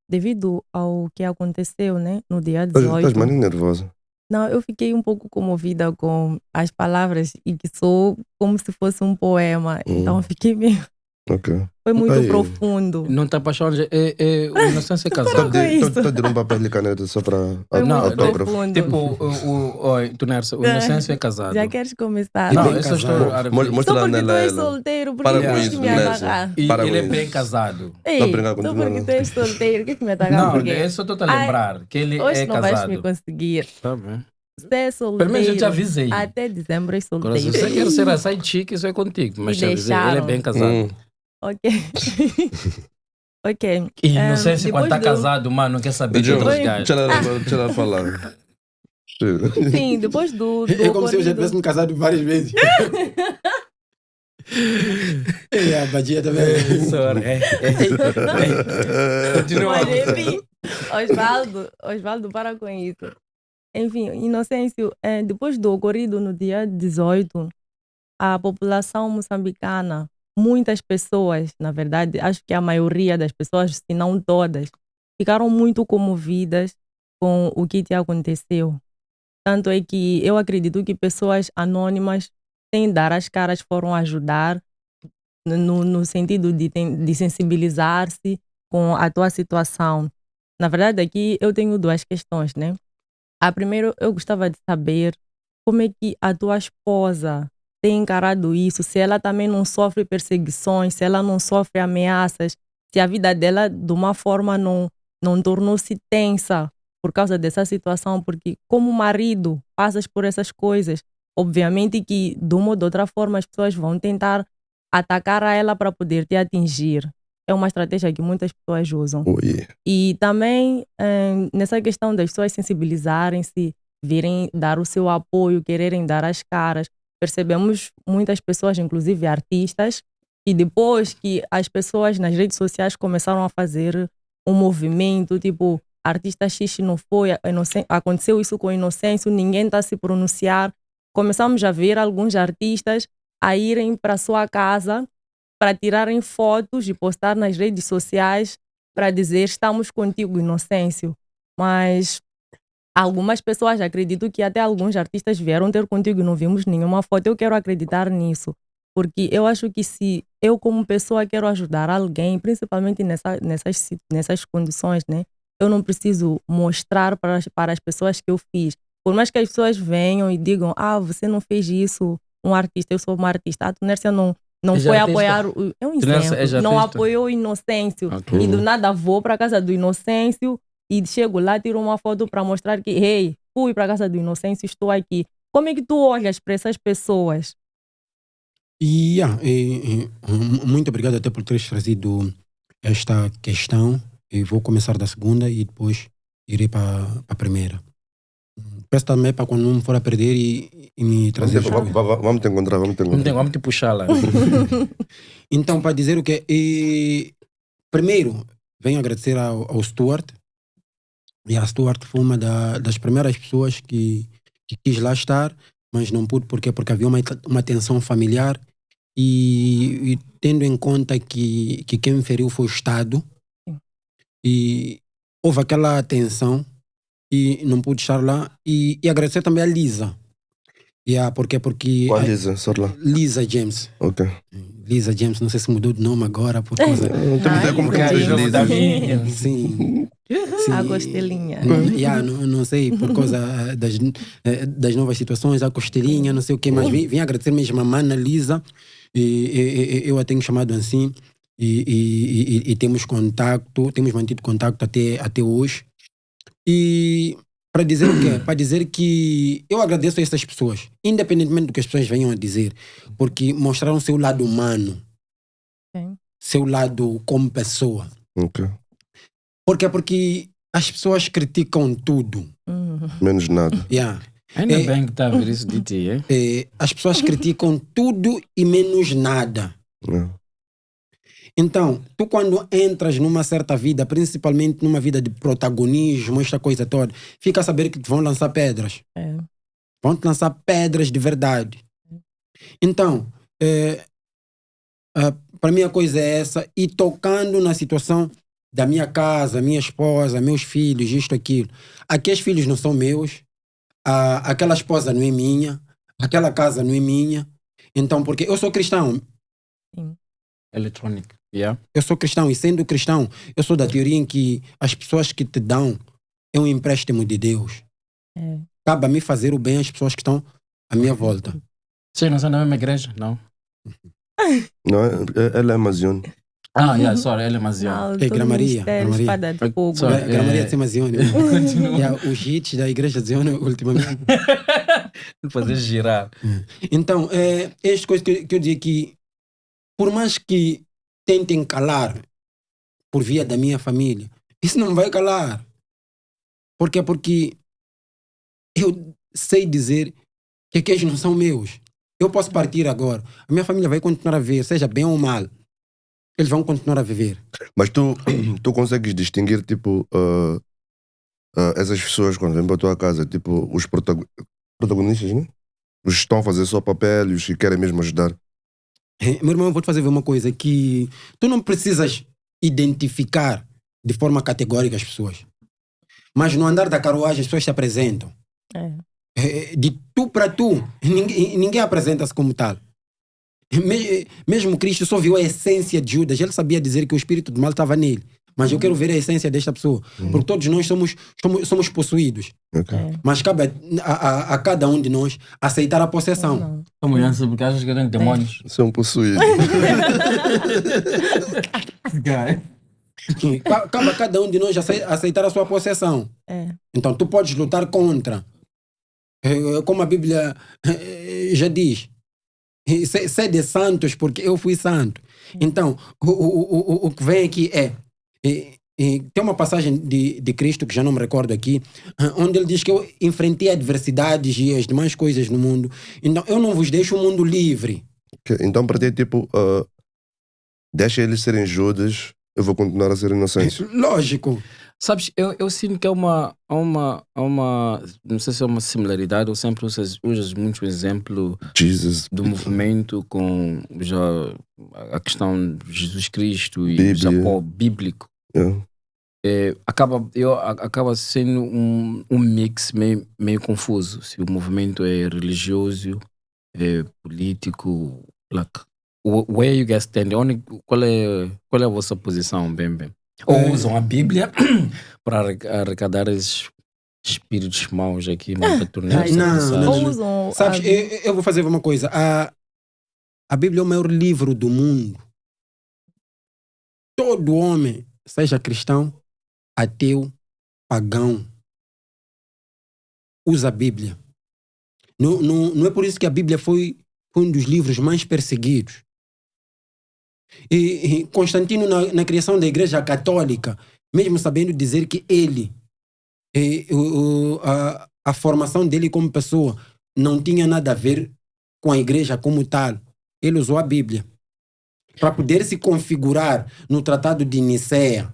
Devido ao que aconteceu, né, no dia Estás 18, mais nervosa. não, eu fiquei um pouco comovida com as palavras e que soou como se fosse um poema. Então fiquei meio... Ok. Foi muito Aí. profundo. Não está apaixonado? O Inocência é casado. com isso. Estou a dar um papel de caneta só para Foi muito autógrafo. profundo. Tipo, tu Nersa, o Inocência é casado. Já queres começar? Não, bem eu só estou casado. a Mostra Só lá porque tu nela és ela. solteiro, porque Para tu com tens isso, que me Nelson. agarrar? E Para ele com é isso. bem casado. Ei, Não brincar com só tu, porque não. tu és solteiro, que me atacar? Não, Porque eu só estou a lembrar que ele hoje é não vais casado. me conseguir. Tá bem. Se é solteiro, Pelo menos eu te avisei. até dezembro és Agora, se solteiro. você quer ser a side chick, isso é contigo. Mas Me te avisei, ele é deixaram. bem casado. Ok. Ok. E não sei se quando depois está casado, mano, não quer saber de Joe, outros Oi. gajos. Deixa ela falar. Sim, depois do É como se eu já ocorrido- tivesse me casado várias vezes. A Badia também. Sorry. Continua. Mas enfim, Osvaldo, para com isso. Enfim, Inocêncio, depois do ocorrido no dia 18, a população moçambicana, muitas pessoas, na verdade, acho que a maioria das pessoas, se não todas, ficaram muito comovidas com o que te aconteceu. Tanto é que eu acredito que pessoas anônimas, sem dar as caras, foram ajudar no sentido de sensibilizar-se com a tua situação. Na verdade, aqui eu tenho duas questões, né? A primeira, eu gostava de saber como é que a tua esposa tem encarado isso, se ela também não sofre perseguições, se ela não sofre ameaças, se a vida dela, de uma forma, não tornou-se tensa por causa dessa situação, porque como marido, passas por essas coisas. Obviamente que, de uma ou de outra forma, as pessoas vão tentar atacar a ela para poder te atingir. É uma estratégia que muitas pessoas usam. Ui. E também nessa questão das pessoas sensibilizarem-se, virem dar o seu apoio, quererem dar as caras. Percebemos muitas pessoas, inclusive artistas, e depois que as pessoas nas redes sociais começaram a fazer um movimento, tipo, artista X não foi, aconteceu isso com Inocêncio, ninguém está a se pronunciar. Começamos a ver alguns artistas a irem para sua casa para tirarem fotos e postar nas redes sociais para dizer estamos contigo, Inocêncio. Mas algumas pessoas, acredito que até alguns artistas vieram ter contigo e não vimos nenhuma foto. Eu quero acreditar nisso, porque eu acho que se eu como pessoa quero ajudar alguém, principalmente nessas condições, né? Eu não preciso mostrar para as pessoas que eu fiz. Por mais que as pessoas venham e digam, você não fez isso, um artista, eu sou uma artista. A Tunércia não foi apoiar, é um exemplo, não apoiou o Inocêncio. Okay. E do nada vou para a casa do Inocêncio e chego lá, tiro uma foto para mostrar que, hey, fui para a casa do Inocêncio, estou aqui. Como é que tu olhas para essas pessoas? Muito obrigado até por teres trazido esta questão. Eu vou começar da segunda e depois irei para a primeira. Peço também para quando não for a perder e me trazer. Vamos te encontrar, Vamos te puxar lá. Então, para dizer o que primeiro, venho agradecer ao Stuart. E a Stuart foi uma das primeiras pessoas que quis lá estar, mas não pude porque havia uma tensão familiar e tendo em conta que quem me feriu foi o Estado. E houve aquela tensão e não pude estar lá. E agradecer também a Lisa. Porque Qual Lisa? Só lá. Lisa James. Ok. Lisa James, não sei se mudou de nome agora por causa. Não tenho ideia como que é Lisa. Sim. A Costelinha. Não sei, por causa das novas situações, a Costelinha, não sei o que, mas vim agradecer mesmo a mana Lisa. E eu a tenho chamado assim. E temos mantido contato até hoje. E para dizer o quê? Para dizer que eu agradeço a essas pessoas, independentemente do que as pessoas venham a dizer, porque mostraram seu lado humano, seu lado como pessoa. Okay. Porque as pessoas criticam tudo. Menos nada. Ainda bem que está a ver isso de ti, as pessoas criticam tudo e menos nada. Então, tu quando entras numa certa vida, principalmente numa vida de protagonismo, esta coisa toda, fica a saber que te vão lançar pedras. Vão te lançar pedras de verdade. Então, para mim a coisa é essa, e tocando na situação da minha casa, minha esposa, meus filhos, isto, aquilo. Aqueles filhos não são meus, aquela esposa não é minha, aquela casa não é minha. Então, porque eu sou cristão. Sim. Electronic. Eu sou cristão, e sendo cristão, eu sou da teoria em que as pessoas que te dão é um empréstimo de Deus. Cabe a mim fazer o bem às pessoas que estão à minha volta. Vocês não são da mesma igreja? Não? Não, ela é Amazione. Sorry, ela é Amazione. É Gramaria. Espada de fogo. Gramaria de Amazione. Os hits da igreja de Zione, ultimamente. Fazer girar. Então, esta coisa que eu digo que, por mais que tentem calar por via da minha família, isso não vai calar. Por quê? Porque eu sei dizer que aqueles não são meus. Eu posso partir agora. A minha família vai continuar a viver, seja bem ou mal. Eles vão continuar a viver. Mas tu consegues distinguir, tipo, essas pessoas quando vêm para a tua casa, tipo, os protagonistas, né? Os que estão a fazer só papel e os que querem mesmo ajudar. Meu irmão, eu vou te fazer ver uma coisa, que tu não precisas identificar de forma categórica as pessoas. Mas no andar da carruagem as pessoas se apresentam. É. De tu para tu, ninguém apresenta-se como tal. Mesmo Cristo só viu a essência de Judas. Ele sabia dizer que o espírito do mal estava nele. Mas eu quero ver a essência desta pessoa. Porque todos nós somos possuídos. Ok. É. Mas cabe a cada um de nós aceitar a possessão. Não. Como criança, porque achas que tem demônios? São possuídos. Cabe a cada um de nós aceitar a sua possessão. É. Então tu podes lutar contra. Como a Bíblia já diz. Sede santos porque eu fui santo. Então, o que vem aqui tem uma passagem de Cristo, que já não me recordo aqui, onde ele diz que eu enfrentei adversidades e as demais coisas no mundo. Então, eu não vos deixo o mundo livre. Ok, então, para ti, tipo, deixa eles serem Judas, eu vou continuar a ser inocente. Lógico. Sabes, eu sinto que há uma, não sei se é uma similaridade, ou sempre usas muito o exemplo Jesus. do movimento com já a questão de Jesus Cristo e Bíblia. o Japão bíblico. Yeah. Acaba sendo um mix meio confuso. Se o movimento é religioso, é político, like, where you guys stand? Qual é a vossa posição, bem? Ou usam a Bíblia para arrecadar esses espíritos maus aqui, para tornar essa Não, mensagem? não. Ou usam. Sabes, eu vou fazer uma coisa. A Bíblia é o maior livro do mundo. Todo homem, seja cristão, ateu, pagão, usa a Bíblia. Não é por isso que a Bíblia foi um dos livros mais perseguidos. E Constantino, na criação da Igreja Católica, mesmo sabendo dizer que ele, a formação dele como pessoa, não tinha nada a ver com a Igreja como tal, ele usou a Bíblia para poder se configurar no Tratado de Nicéia.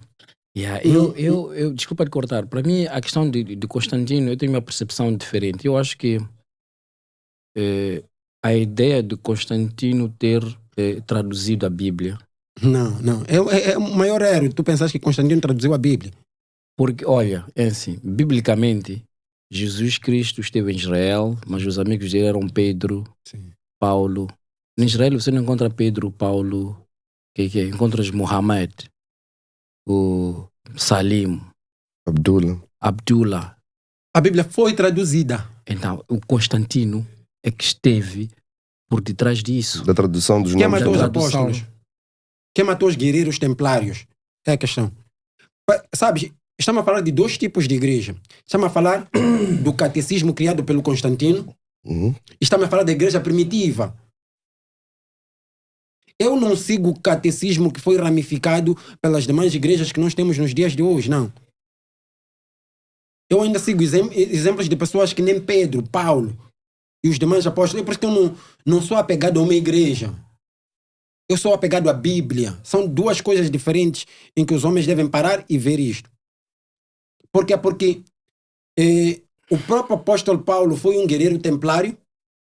Yeah, eu desculpa de cortar. Para mim, a questão de Constantino, eu tenho uma percepção diferente. Eu acho que a ideia de Constantino ter traduzido a Bíblia. Não. É o maior erro. Tu pensas que Constantino traduziu a Bíblia? Porque, olha, é assim, biblicamente, Jesus Cristo esteve em Israel, mas os amigos dele eram Pedro, Sim. Paulo. Em Israel você não encontra Pedro, Paulo, que é? Encontras Muhammad, o Salim, Abdullah. A Bíblia foi traduzida. Então, o Constantino é que esteve por detrás disso. Da tradução dos Quem nomes. matou os tradução. apóstolos? Quem matou os guerreiros templários? É a questão. Sabes, estamos a falar de dois tipos de igreja. Estamos a falar do catecismo criado pelo Constantino. Uhum. Estamos a falar da igreja primitiva. Eu não sigo o catecismo que foi ramificado pelas demais igrejas que nós temos nos dias de hoje, não. Eu ainda sigo exemplos de pessoas que nem Pedro, Paulo e os demais apóstolos. É por isso que eu não sou apegado a uma igreja. Eu sou apegado à Bíblia. São duas coisas diferentes em que os homens devem parar e ver isto. Por quê? Porque o próprio apóstolo Paulo foi um guerreiro templário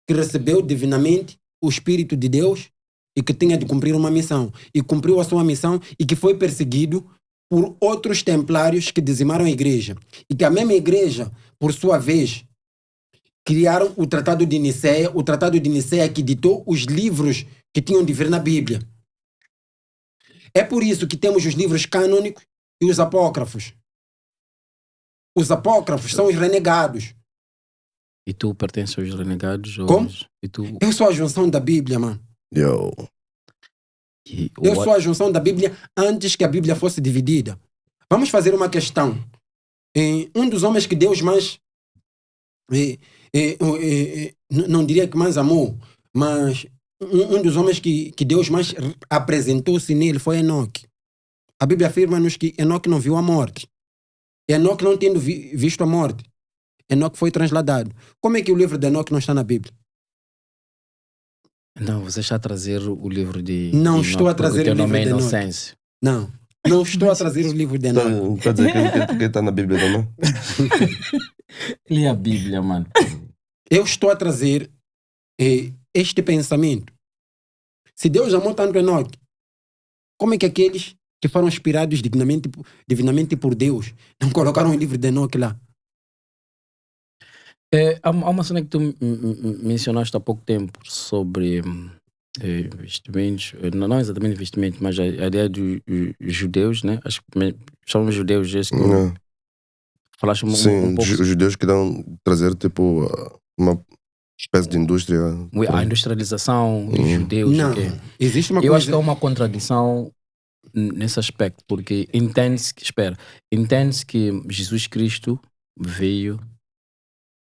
que recebeu divinamente o Espírito de Deus e que tinha de cumprir uma missão. E cumpriu a sua missão e que foi perseguido por outros templários que dizimaram a igreja. E que a mesma igreja, por sua vez, criaram o Tratado de Nicéia, o Tratado de Nicéia que ditou os livros que tinham de vir na Bíblia. É por isso que temos os livros canônicos e os apócrifos. Os apócrifos são os renegados. E tu pertences aos renegados? Como? E tu, Eu sou a junção da Bíblia, mano. Yo. Eu sou a junção da Bíblia antes que a Bíblia fosse dividida. Vamos fazer uma questão. Um dos homens que Deus mais... não diria que mais amou, mas um dos homens que Deus mais apresentou-se nele foi Enoque. A Bíblia afirma-nos que Enoque não viu a morte. Enoque não tendo visto a morte. Enoque foi transladado. Como é que o livro de Enoque não está na Bíblia? Não, você está a trazer o livro de... Não de estou a Enoque, trazer porque o livro teu nome é de Enoque. Inocêncio. Não estou a trazer os livros de Enoque. Está a dizer que está na Bíblia também? Lê a Bíblia, mano. Eu estou a trazer este pensamento. Se Deus amou tanto Enoque, como é que aqueles que foram inspirados divinamente por Deus não colocaram o livro de Enoque lá? Há uma cena que tu mencionaste há pouco tempo sobre investimentos, não exatamente investimento, mas a ideia dos judeus, né? Acho que chamam judeus, esse que Não. falaste um Sim, pouco os judeus que dão trazer tipo uma espécie de indústria. a industrialização dos judeus. Não, ok. existe uma Eu acho coisa... que há uma contradição nesse aspecto, porque entende-se que Jesus Cristo veio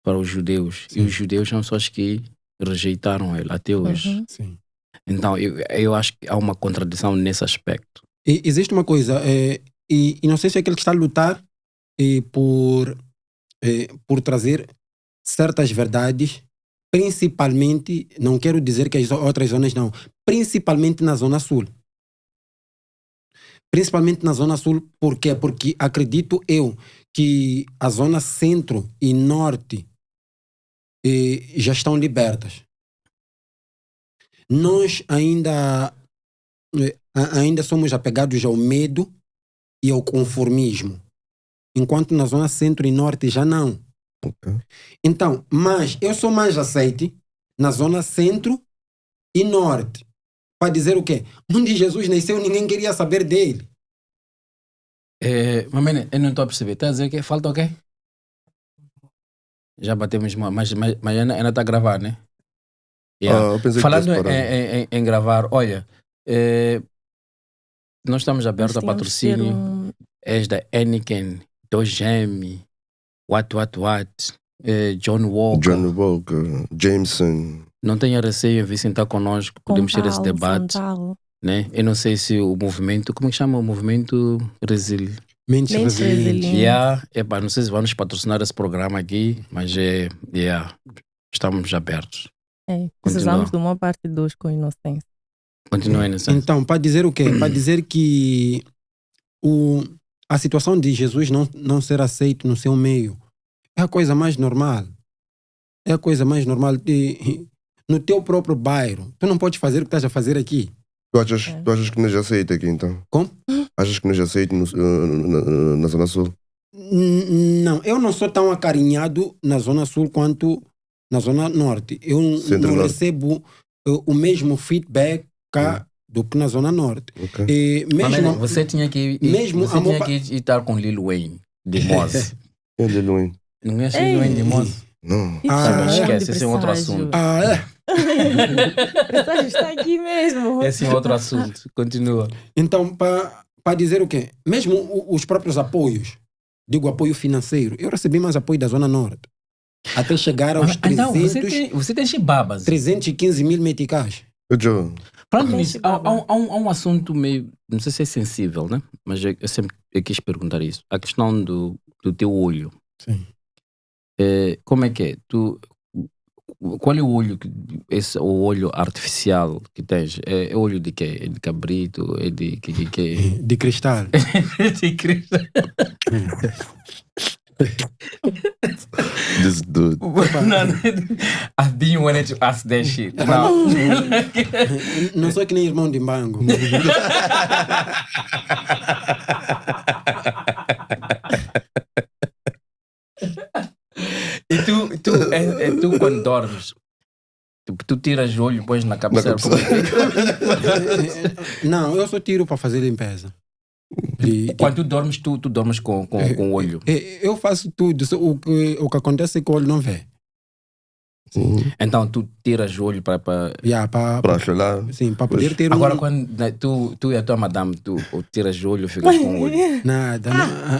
para os judeus e os judeus são só os que rejeitaram ele até hoje. Uhum. Sim. Então eu acho que há uma contradição nesse aspecto. E existe uma coisa, e não sei se é aquele que está a lutar por trazer certas verdades, principalmente, não quero dizer que as outras zonas não, principalmente na Zona Sul. Principalmente na Zona Sul, por quê? Porque acredito eu que a Zona Centro e Norte já estão libertas. Nós ainda somos apegados ao medo e ao conformismo, enquanto na Zona Centro e Norte já não. Ok. Então, mas eu sou mais aceite na Zona Centro e Norte. Para dizer o quê? Onde Jesus nasceu, ninguém queria saber dele. Mas eu não estou a perceber. Está a dizer que falta o quê? Já batemos, mas ainda está a gravar, né? Yeah. Eu pensei Falando que tivesse em gravar, olha, nós estamos abertos a Nós tínhamos que ter patrocínio. És da Anakin, Dojemi, What, John Walker. John Walker, Jameson. Não tenha receio em vir sentar connosco, podemos ter esse debate. Né? Eu não sei se o movimento, como é que chama? O movimento Mentes Mentes resilientes. resilientes. não sei se vamos patrocinar esse programa aqui, mas estamos abertos. Precisamos de uma parte 2 com inocência. Continuem nessa. Então, para dizer o quê? Para dizer que a situação de Jesus não ser aceito no seu meio é a coisa mais normal. É a coisa mais normal. No teu próprio bairro, tu não podes fazer o que estás a fazer aqui. Tu achas que não já aceita aqui então? Como? Achas que não já aceita na Zona Sul? Não, eu não sou tão acarinhado na Zona Sul quanto na Zona Norte. Eu não recebo o mesmo feedback cá do que na Zona Norte. Okay. E mesmo, você tinha que estar com Lil Wayne de Moz. É de Luim. Não é Lil Wayne de Moz? Não. Esquece, esse é outro assunto. Presságio está aqui mesmo. Esse é outro assunto. Continua. Então, para dizer o quê? Mesmo os próprios apoios, digo apoio financeiro, eu recebi mais apoio da Zona Norte. Até chegar aos 300, então, você tem chibabas. 315 mil meticais. Falando nisso, há um assunto meio, não sei se é sensível, né? Mas eu sempre quis perguntar isso. A questão do teu olho. Sim. Como é que é? Qual é o olho, o olho artificial que tens? É olho de quê? É de cabrito? É de que? De cristal. De cristal. This dude. I've been wanting to ask that shit. Não sou que nem irmão de Mbango. E tu quando dormes, tu tiras o olho e pões na cabeceira. Não, eu só tiro para fazer limpeza. Quando tu dormes, tu dormes com o olho. Eu faço tudo. O que acontece é que o olho não vê. Então tu tiras o olho para chorar. Sim, para poder ter Agora quando tu e a tua madame, tu tiras o olho e ficas com o olho. Nada,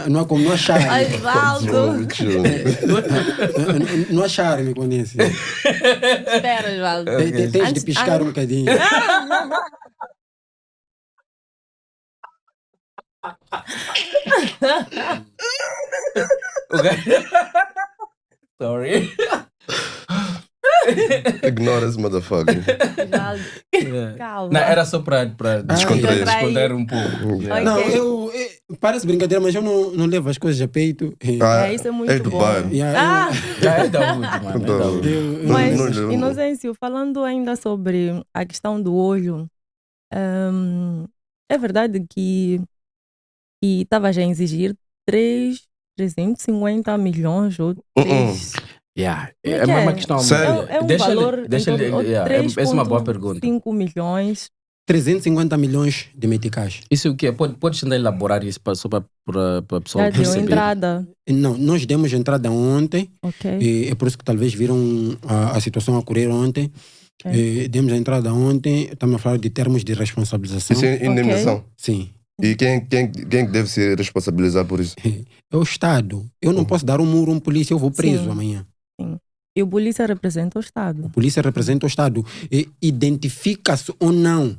não é como não achar. Osvaldo. Não achar, me conhece. Espera, Osvaldo. Tens de piscar um bocadinho. Sorry. Ignora esse motherfucker. Calma. Não, era só para descontrair um pouco. Okay. Não, parece brincadeira, mas eu não levo as coisas a peito. Isso é muito És do bom. bairro. Já é da última, mano. Mas, Inocêncio, falando ainda sobre a questão do olho, É verdade que estavas a exigir 350 milhões ou 3... Yeah. Como É que uma é? questão. Sério? É um Deixa ele- valor deixa ele- yeah, essa é uma boa pergunta. 3,5 milhões. 350 milhões de meticais. Isso o que é? Pode tentar elaborar isso só para a pessoa Já deu perceber. entrada. Não, nós demos entrada ontem, Ok. é por isso que talvez viram a situação a ocorrer ontem. Demos a entrada ontem, estamos a falar de termos de responsabilização. Isso é indemnização. Sim. E quem deve se responsabilizar por isso? É o Estado. Eu não posso dar um muro a um polícia, eu vou preso Sim. amanhã. E o polícia representa o Estado. A polícia representa o Estado. E identifica-se ou não,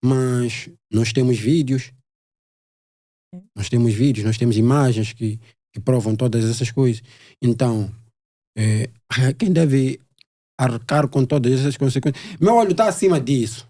mas nós temos vídeos, nós temos imagens que provam todas essas coisas. Então, quem deve arcar com todas essas consequências? Meu olho está acima disso.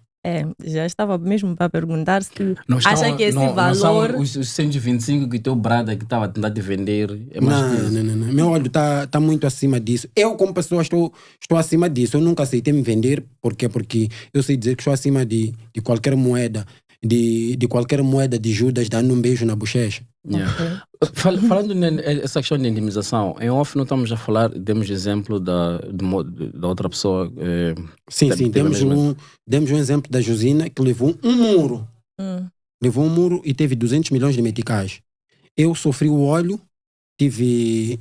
Já estava mesmo para perguntar se Não acha são- que esse não valor... são os 125 que o teu brada que estava a tentar te vender. É mais que isso. Não. Meu olho está muito acima disso. Eu, como pessoa, estou acima disso. Eu nunca aceitei me vender. Por quê? Porque eu sei dizer que estou acima de qualquer moeda. De qualquer moeda de Judas dando um beijo na bochecha. Yeah. Falando nessa questão de indemnização, em off não estamos a falar, demos exemplo da outra pessoa. Sim, Teve demos mesmo. um exemplo da Josina que levou um muro. Hum. Levou um muro e teve 200 milhões de meticais. Eu sofri o óleo, tive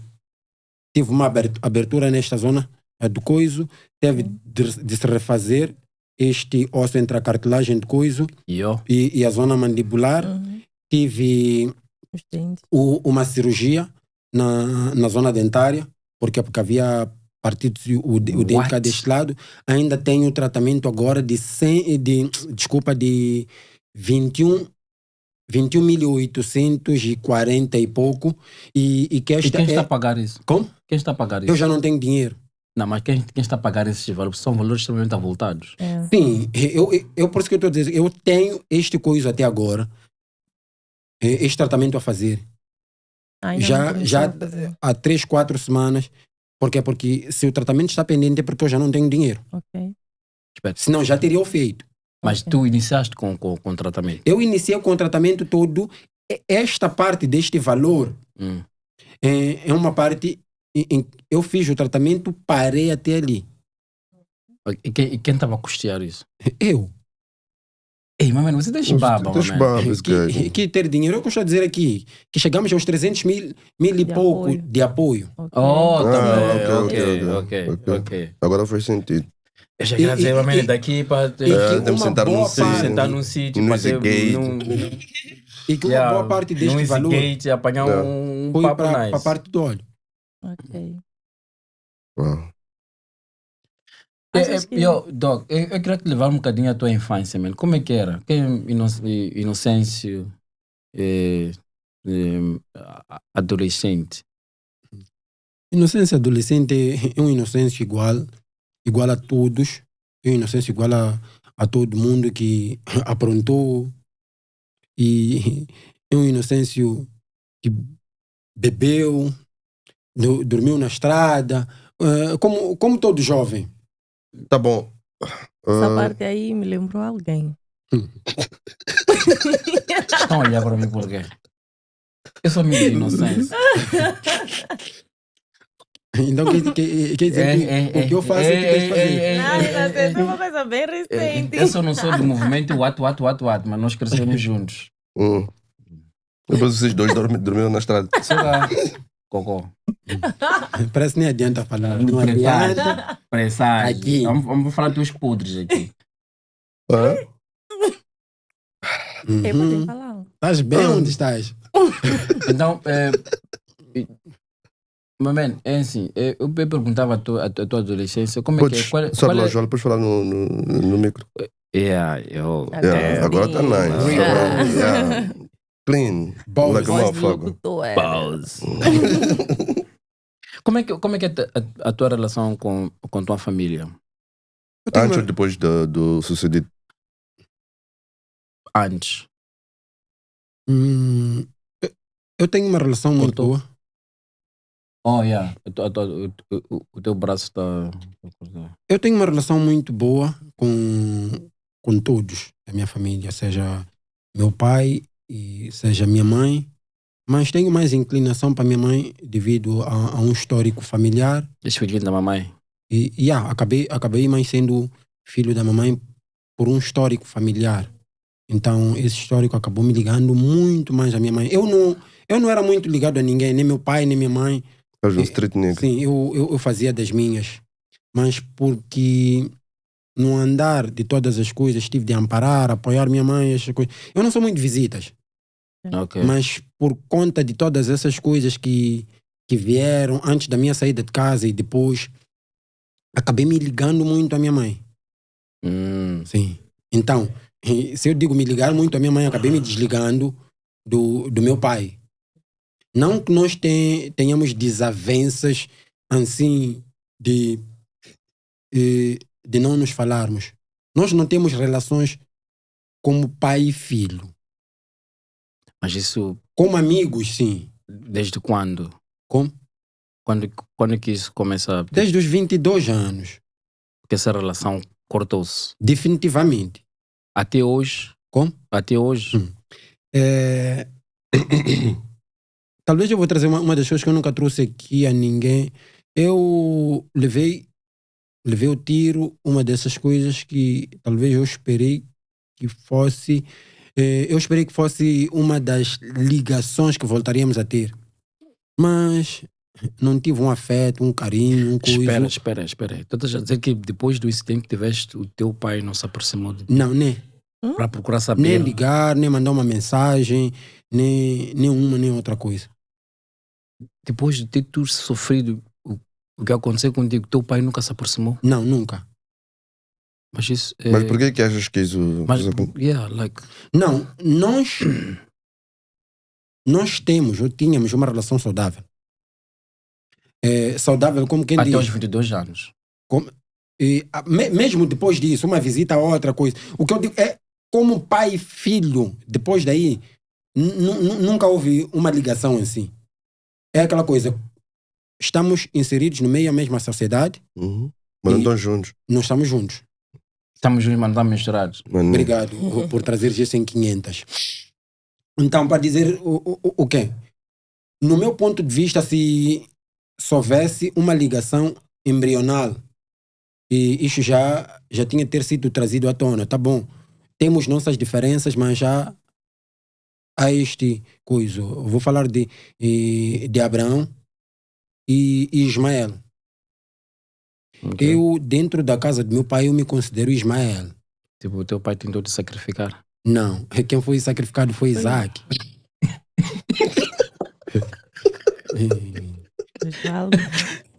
uma abertura nesta zona do coiso, teve de se refazer este osso entre a cartilagem do coiso e a zona mandibular. Tive Os dentes. uma cirurgia na zona dentária, porque havia partido o dente cá deste lado. Ainda tenho o tratamento agora de 21.840 e pouco. E que E esta quem está a pagar isso? Como? Quem está a pagar isso? Eu já não tenho dinheiro. Não, mas quem está a pagar esses valores? São valores extremamente avultados. Sim, eu por isso que eu estou a dizer, eu tenho este coisa até agora, este tratamento a fazer. Ainda Já não começou a fazer. há 3, 4 semanas. Por quê? Porque se o tratamento está pendente é porque eu já não tenho dinheiro. Ok. Senão já teria o feito. Mas tu iniciaste com o tratamento. Eu iniciei com o tratamento todo. Esta parte deste valor é uma parte em que eu fiz o tratamento, parei até ali. E quem estava a custear isso? Eu. Ei, mano, você deixa baba, Deixa mano. baba esse gajo. Que ter dinheiro, eu gosto de dizer aqui que chegamos aos 300 mil e De pouco apoio. de apoio. Ok. Oh, tá ok. ok. Agora faz sentido. Eu já queria dizer, mano, daqui para temos que sentar num sentar num sítio, no fazer Easy E que uma boa parte deste valor gate, apanhar um foi papo para nice. a parte do óleo. Ok. Uau. Achas que- Doc, eu queria te levar um bocadinho à tua infância, mano. Como é que era? Que inocêncio, adolescente? Inocência adolescente é uma inocência igual a todos. É uma inocência igual a todo mundo que aprontou. E é uma inocência que bebeu, dormiu na estrada, como todo jovem. Tá bom. Essa parte aí me lembrou alguém. Estão a olhar para mim por quê? Eu sou amigo de inocência. Então quer dizer que o que eu faço é que tens de fazer. Não, é uma coisa bem recente. Eu só não sou do movimento What, mas nós crescemos juntos. Depois vocês dois dormiram na estrada. Será? Cocó. Parece que nem adianta falar. Não adianta. Pressagem. Aqui. Vamos falar dos podres aqui. Hã? Podem falar. Estás bem onde estás? Então, mas, man, é assim, eu perguntava a tua adolescência, como é que é? Só relógio, depois falar no micro. Agora tá nice. Yeah. Clean. Pause. Like a Voz de motherfucker. locutor. Pause. Como é que é a tua relação com tua família? Antes ou depois do sucedido? Antes. Eu tenho uma relação muito Cortou. boa. Oh, yeah. O teu braço está... Eu tenho uma relação muito boa com com todos da minha família, seja meu pai e seja minha mãe, mas tenho mais inclinação para minha mãe devido a um histórico familiar. És filhinho da mamãe? E acabei mais sendo filho da mamãe por um histórico familiar. Então, esse histórico acabou me ligando muito mais à minha mãe. Eu não era muito ligado a ninguém, nem meu pai, nem minha mãe. Estás um street nigga. Sim, eu fazia das minhas. Mas porque no andar de todas as coisas tive de amparar, apoiar minha mãe, essas coisas. Eu não sou muito de visitas, Ok. mas por conta de todas essas coisas que vieram antes da minha saída de casa e depois, acabei me ligando muito à minha mãe. Sim. Então, se eu digo me ligar muito à minha mãe, acabei me desligando do meu pai. Não que nós tenhamos desavenças assim de não nos falarmos. Nós não temos relações como pai e filho. Mas isso Como amigos, sim. desde quando? Como? Quando que isso começa? Desde os 22 anos. Porque essa relação cortou-se. Definitivamente. Até hoje? Como? Até hoje? Talvez eu vou trazer uma das coisas que eu nunca trouxe aqui a ninguém. Eu levei o tiro, uma dessas coisas que talvez eu esperei que fosse. Eu esperei que fosse uma das ligações que voltaríamos a ter. Mas não tive um afeto, um carinho, um coisa. Espera. Tu estás a dizer que depois do incidente que tiveste, o teu pai não se aproximou de ti? Não, nem. Para procurar saber? Nem ligar, nem mandar uma mensagem, nem uma, nem outra coisa. Depois de ter tu sofrido o que aconteceu contigo, teu pai nunca se aproximou? Não, nunca. Mas isso... Mas por que achas que isso... Mas, isso Não, nós tínhamos uma relação saudável. Saudável como quem até diz. aos 22 anos? Mesmo depois disso, uma visita a outra coisa. O que eu digo é, como pai e filho, depois daí, nunca houve uma ligação assim. É aquela coisa, estamos inseridos no meio da mesma sociedade. Mas não estão juntos. Não estamos juntos. Estamos juntos, mas não estamos misturados. Obrigado por trazer isso em 500. Então, para dizer o quê? No meu ponto de vista, se houvesse uma ligação embrional, e isso já tinha ter sido trazido à tona, tá bom. Temos nossas diferenças, mas já há este coisa. Eu vou falar de Abraão e Ismael. Okay. Eu, dentro da casa do meu pai, eu me considero Ismael. Tipo, o teu pai tentou te sacrificar? Não, quem foi sacrificado foi Isaac.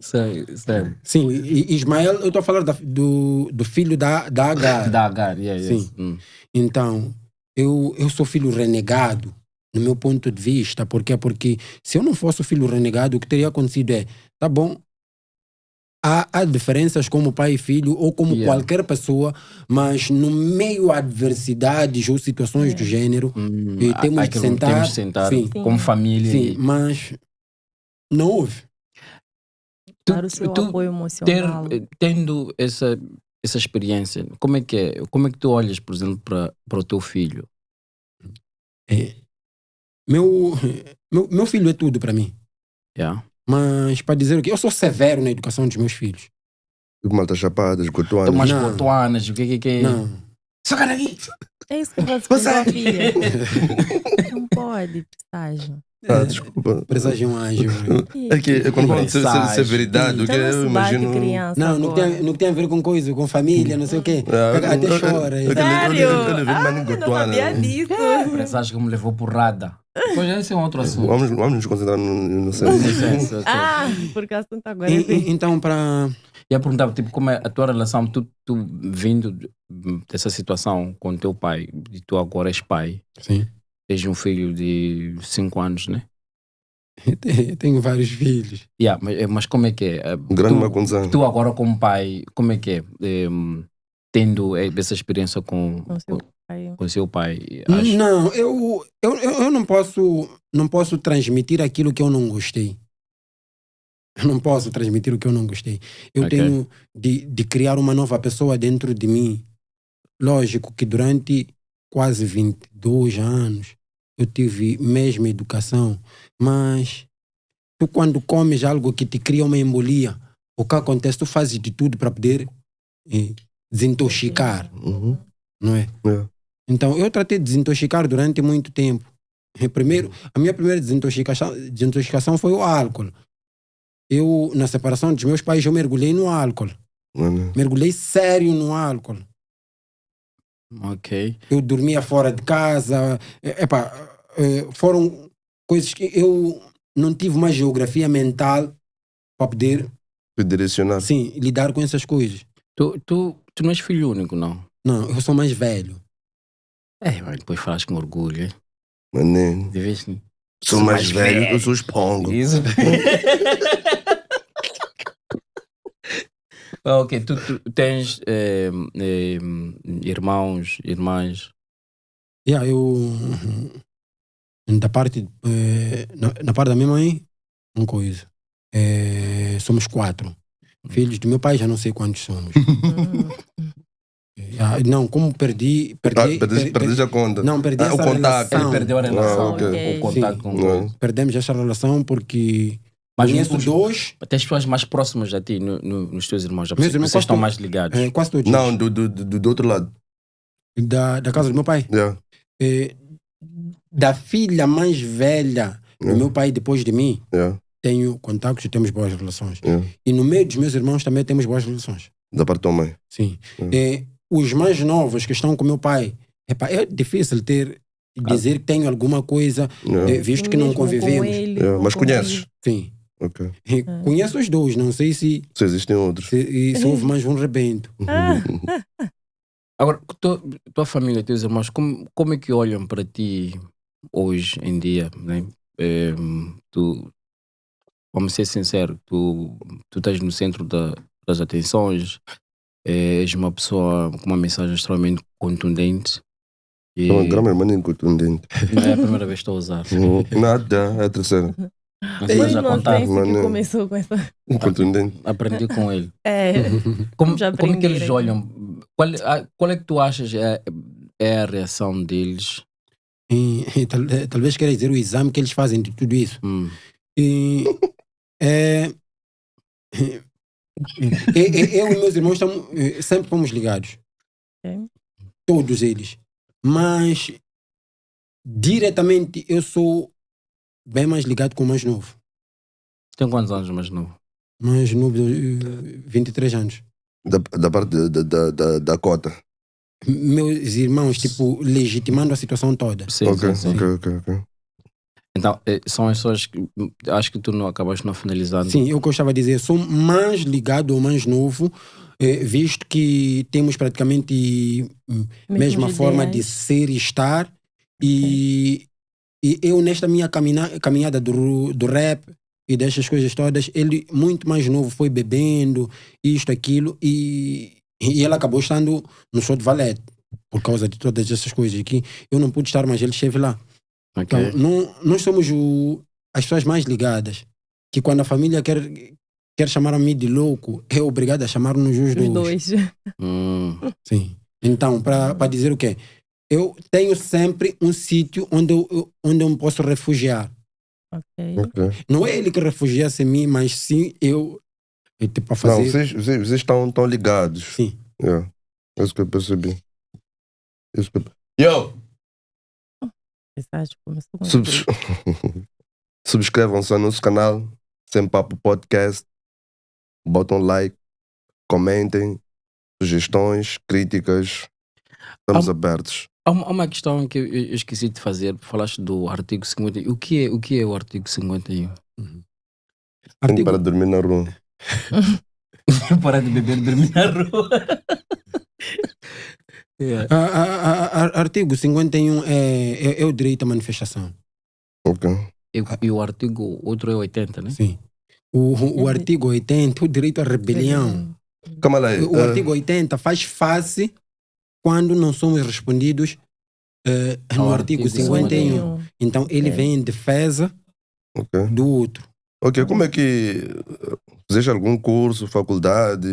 Sério. Sim, Ismael, eu estou a falar do filho da Agar. Da Agar, Sim. Então, eu sou filho renegado, no meu ponto de vista. Por quê? Porque se eu não fosse o filho renegado, o que teria acontecido é, tá bom, há diferenças como pai e filho, ou como qualquer pessoa, mas no meio a adversidades ou situações do gênero, temos de sentar, sim, como família. Sim, mas não houve. Dar o seu apoio emocional. Tendo essa experiência, como é que tu olhas, por exemplo, para o teu filho? Meu filho é tudo para mim. Yeah. Mas para dizer o quê? Eu sou severo na educação dos meus filhos. Malta chapadas, gotuanas. Umas gotuanas, o que é? Não. Só cara aqui! É isso que eu faço com a filha. Não pode, presságio. Desculpa. Presságio é um anjo. É que quando falo de severidade, o que eu imagino... Não, não tem a ver com coisa, com família, não sei o quê. Até chora. Sério? Eu não sabia disso. Presságio que me levou porrada. Pois esse é um outro assunto. Vamos nos concentrar no porque o assunto agora então, para... E a perguntar, tipo, como é a tua relação, tu vindo dessa situação com teu pai, e tu agora és pai. Sim. Tens um filho de 5 anos, né? Tenho vários filhos. Mas como é que é? Grande macunzão. Tu agora como pai, como é que é? Tendo essa experiência com seu pai? Não, eu não posso transmitir aquilo que eu não gostei. Eu não posso transmitir o que eu não gostei. Eu tenho de criar uma nova pessoa dentro de mim. lógico que durante quase 22 anos eu tive mesma educação, mas tu quando comes algo que te cria uma embolia, o que acontece? Tu fazes de tudo para poder desintoxicar, Uhum. não é? É. Então eu tratei de desintoxicar durante muito tempo. A minha primeira desintoxicação foi o álcool. Eu, na separação dos meus pais, eu mergulhei no álcool. Mano. Mergulhei sério no álcool. Ok. Eu dormia fora de casa. Foram coisas que eu não tive uma geografia mental para poder, Fui direcionar. sim, lidar com essas coisas. Tu não és filho único, não? Não, eu sou mais velho. Mas depois falas com orgulho, hein? Mano. Viveste. Sou mais velho, eu sou espongo. Isso. Ok, tu tens irmãos, irmãs. Da parte, na parte da minha mãe, uma coisa. Somos 4. Filhos do meu pai, já não sei quantos somos. Não, como perdi Perdeste a conta. não, perdi essa o contato. relação. Ele perdeu a relação. ok. O contato Sim. com... Perdemos essa relação porque Mas conheço os- 2, Tens pessoas mais próximas a ti, nos teus irmãos. Já Meus percebi que irmãos vocês estão quase mais ligados. quase todos. Não, do outro lado. Da casa do meu pai. Yeah. Da filha mais velha do Yeah. meu pai depois de mim, Yeah. tenho contatos e temos boas relações. Yeah. E no meio dos meus irmãos também temos boas relações. Da parte da tua mãe. Sim. Yeah. Os mais novos que estão com meu pai, é difícil dizer que tenho alguma coisa, Yeah. visto que não Mesmo com convivemos. ele, Yeah. ou Mas com conheces? ele. Sim. Ok. Conheço os 2, não sei se Se existem outros. se houve mais um rebento. Agora, tua família, teus irmãos, como é que olham para ti hoje em dia? Né? Vamos ser sinceros, tu estás no centro das atenções, és uma pessoa com uma mensagem extremamente contundente. E Então, grama maninho contundente. não é a primeira vez que estou a usar. Nada, é a terceira. Mas Foi já contar, inocência que Mano. começou com essa. Contundente. aprendi com ele. Vamos Como é que aprender eles aqui. olham? Qual é que tu achas é a reação deles? Talvez queira dizer o exame que eles fazem de tudo isso. E, eu e meus irmãos sempre fomos ligados. Ok. Todos eles. Mas diretamente eu sou bem mais ligado com o mais novo. Tem quantos anos mais novo? Mais novo, 23 anos. Da parte da cota. Meus irmãos, tipo, legitimando a situação toda. Sim, Ok, sim, sim. ok. Então, são as pessoas que acho que tu não acabaste não finalizando. Sim, eu gostava de dizer, sou mais ligado ao mais novo, visto que temos praticamente mesma Mesmas forma de ideias. ser e estar. E eu, nesta minha caminhada do rap e destas coisas todas, ele muito mais novo foi bebendo, isto, aquilo, e ele acabou estando no show de Valete, por causa de todas essas coisas aqui. Eu não pude estar, mas ele esteve lá. Ok. Então, nós somos as pessoas mais ligadas, que quando a família quer chamar a mim de louco, é obrigado a chamar-nos os Os dois. dois. Sim. Então, para dizer o quê? Eu tenho sempre um sítio onde eu me posso refugiar. Ok. Não é ele que refugia-se em mim, mas sim eu. Tipo, a Não, fazer. vocês estão tão ligados. Sim. Yeah. É isso que eu percebi. Yo! Mensagem começou com Subs- Subscrevam-se ao nosso canal, Sem Papo Podcast. Botam like, comentem, sugestões, críticas. Estamos abertos. Há uma questão que eu esqueci de fazer. Falaste do artigo 51. O que é o artigo 51? Tenho Artigo, para dormir na rua. Parar de beber e dormir na rua. artigo 51 é o direito à manifestação. Ok. E o artigo outro é 80, né? Sim. O artigo 80 é o direito à rebelião. Calma lá aí. O artigo 80 faz face quando não somos respondidos no Ao artigo artigo 51. Então ele Ok. vem em defesa Ok. do outro. Ok, como é que fizeste algum curso, faculdade,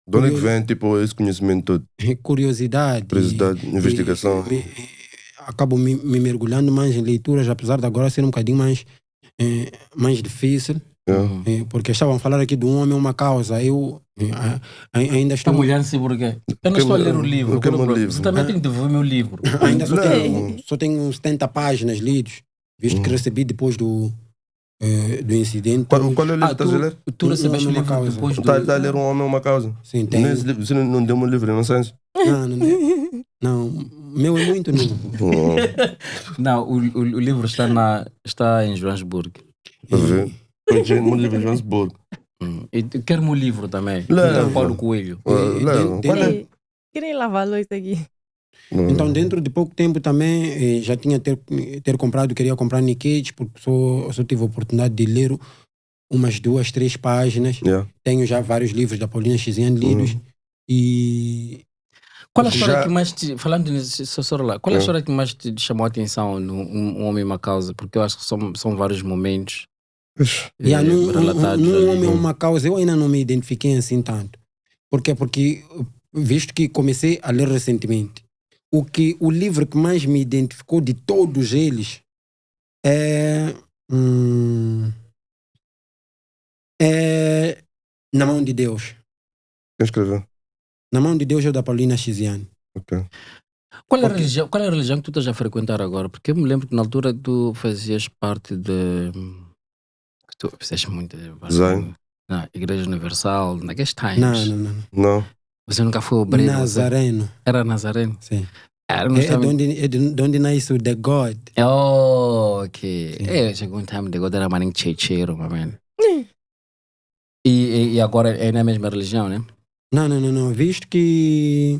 De onde é que vem, tipo, esse conhecimento todo? curiosidade. Curiosidade, investigação. Acabo me mergulhando mais em leituras, apesar de agora ser um bocadinho mais difícil. Porque estavam a falar aqui de um homem, uma causa. Eu ainda Está estou. molhando-se porquê? Eu não estou a ler o livro. o que é meu livro? Você também tem que devolver meu livro. Ainda Não. só tenho 70 páginas lidos, visto que recebi depois do incidente. Qual é o livro que estás a ler? Tu recebeste o Uma livro causa. depois do... Está a ler Um Homem, Uma Causa. Sim, tem. Nesse livro, você não deu-me um livro, não sei. Não, meu é muito novo. Não, o livro está em Joanesburgo. Para ver. Foi um livro em Joanesburgo. E quero meu livro também. Leva. Do Paulo Coelho. Leva. Qual é? Querem lavar a louça aqui? Então, dentro de pouco tempo também já tinha ter comprado, queria comprar Nikkei, porque só tive a oportunidade de ler umas 2, 3 páginas. Yeah. Tenho já vários livros da Paulina Xiziane lidos. E Qual a história Já- que mais te... Falando nisso, só lá. Qual a história que mais te chamou a atenção no Um Homem e uma Causa? Porque eu acho que são vários momentos relatados num ali. homem, uma causa, eu ainda não me identifiquei assim tanto. Porque visto que comecei a ler recentemente, o livro que mais me identificou de todos eles é Na Mão de Deus. Quem escreveu? Na Mão de Deus é o da Paulina Xiziane. Ok. Qual é a religião que tu estás a frequentar agora? Porque eu me lembro que na altura tu fazias parte de... que tu fizeste muito... Zion. Na Igreja Universal, naqueles times. Não. Não. Você nunca foi obreiro? Nazareno. Era Nazareno? Sim. Era, não É estava... de onde nasce o The God. Oh, ok. Sim. Chegou um time de agora era maninho checheiro, my man. E agora é na mesma religião, né? Não. Visto que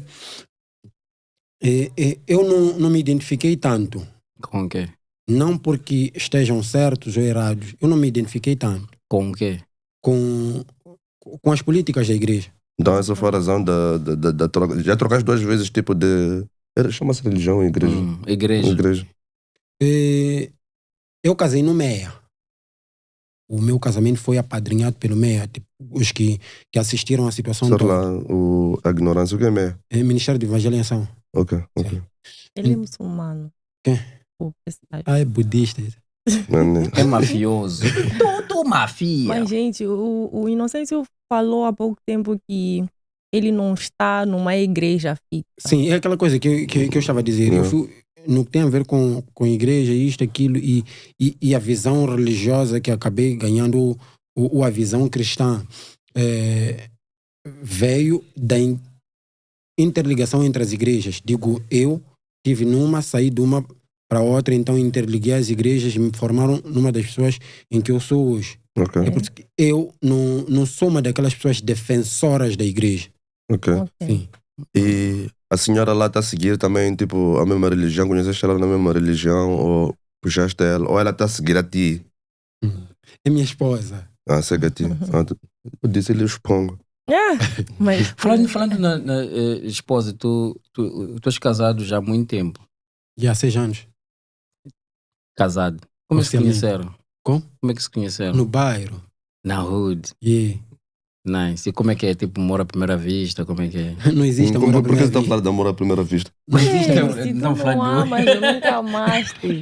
eu não me identifiquei tanto. Com o quê? Não porque estejam certos ou errados. Eu não me identifiquei tanto Com o quê? com as políticas da igreja. Então essa foi a razão da troca. Já trocaste 2 vezes, tipo de... Chama-se religião, igreja. Igreja. Igreja. Eu casei no MEA. O meu casamento foi apadrinhado pelo MEA. Tipo, os que assistiram à situação Sei toda. lá, a ignorância, o que é meia? É Ministério de Evangelização. Ok. Ele é muçulmano. Quem? O personagem. É budista. É mafioso. Tudo mafia. Mas, gente, o Inocêncio falou há pouco tempo que ele não está numa igreja fixa. Sim, é aquela coisa que eu estava a dizer. Eu fui, no que tem a ver com igreja, isto, aquilo, e a visão religiosa que acabei ganhando, ou a visão cristã, veio da interligação entre as igrejas. Digo, eu tive numa, saí de uma para outra, então interliguei as igrejas e me formaram numa das pessoas em que eu sou hoje. Ok. É por isso que eu não sou uma daquelas pessoas defensoras da igreja. Ok. Sim. E a senhora lá está a seguir também, tipo, a mesma religião? Conheceste ela na mesma religião? Ou puxaste ela? Ou ela está a seguir a ti? É minha esposa. Ah, segue a ti. Eu disse, ele expongo. Mas Falando na esposa, tu és casado já há muito tempo. Já há 6 anos. Casado. Como é que se Oficialmente. conheceram? Como? Como é que se conheceram? No bairro. Na hood. Yeah. Nice. E como é que é? Tipo, amor à primeira vista? Como é que é? Não existe amor à Por que você primeira está a vista. falar de amor à primeira vista? Mas Ei, isto é- se tu não não fala de- amas, eu nunca amaste.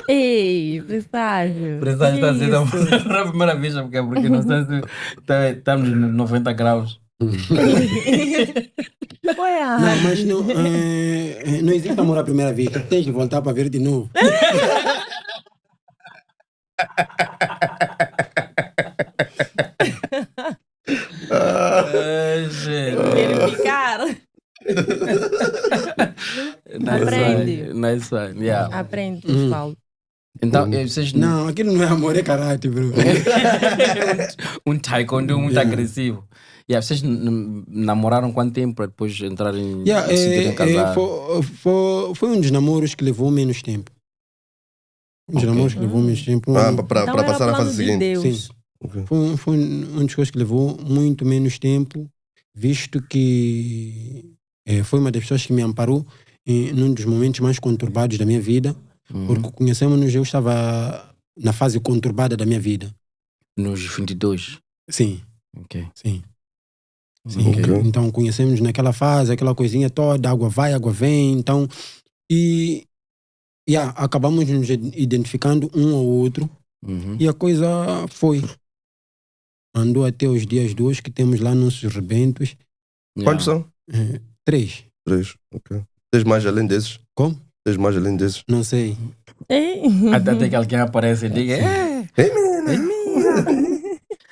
Ei, presságio. Presságio está a dizer Que isso? amor à primeira vista, porque não sei se estamos nos 90 graus. Foi a Não, mas não existe amor à primeira vista. Tens de voltar para ver de novo. verificar. Aprende. Nice one. Yeah. Aprende, pessoal. Então, vocês Não, aquilo não é amor, é caráter, bro. um taekwondo muito Yeah. agressivo. Yeah, vocês namoraram quanto tempo para depois entrarem Yeah, decidirem casar? foi um dos namoros que levou menos tempo. Um dos namoros que levou menos tempo. Para Então era passar a plano fase de seguinte. Deus. Sim. Foi um dos coisas que levou muito menos tempo, visto que foi uma das pessoas que me amparou num dos momentos mais conturbados da minha vida, porque conhecemos-nos, eu estava na fase conturbada da minha vida. Nos 22. Sim, Ok. sim. Sim. Ok. Então conhecemos naquela fase, aquela coisinha toda, água vai, água vem, então acabamos nos identificando um ao outro e a coisa andou até os dias de hoje que temos lá nossos rebentos. Quantos são? 3. 3, ok. Tens mais além desses? Como? Tens mais além desses? Não sei. Até que alguém aparece e diga,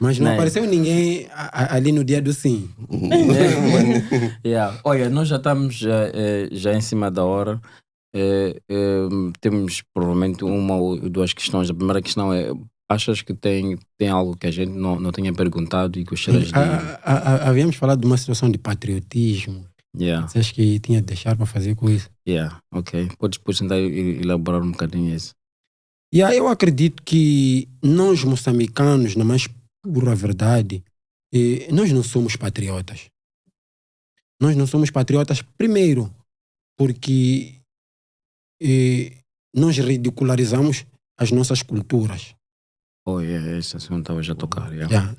Mas não Né? apareceu ninguém ali no dia do sim. Olha, nós já estamos já em cima da hora. Temos provavelmente uma ou duas questões. A primeira questão é: achas que tem algo que a gente não tenha perguntado e gostarias de. Havíamos falado de uma situação de patriotismo. Você acha que tinha de deixar para fazer coisa? Ok. Podes tentar elaborar um bocadinho isso. Eu acredito que nós moçambicanos, na mais pura verdade, nós não somos patriotas. Nós não somos patriotas, primeiro, porque nós ridicularizamos as nossas culturas. Esse assunto estava já a tocar.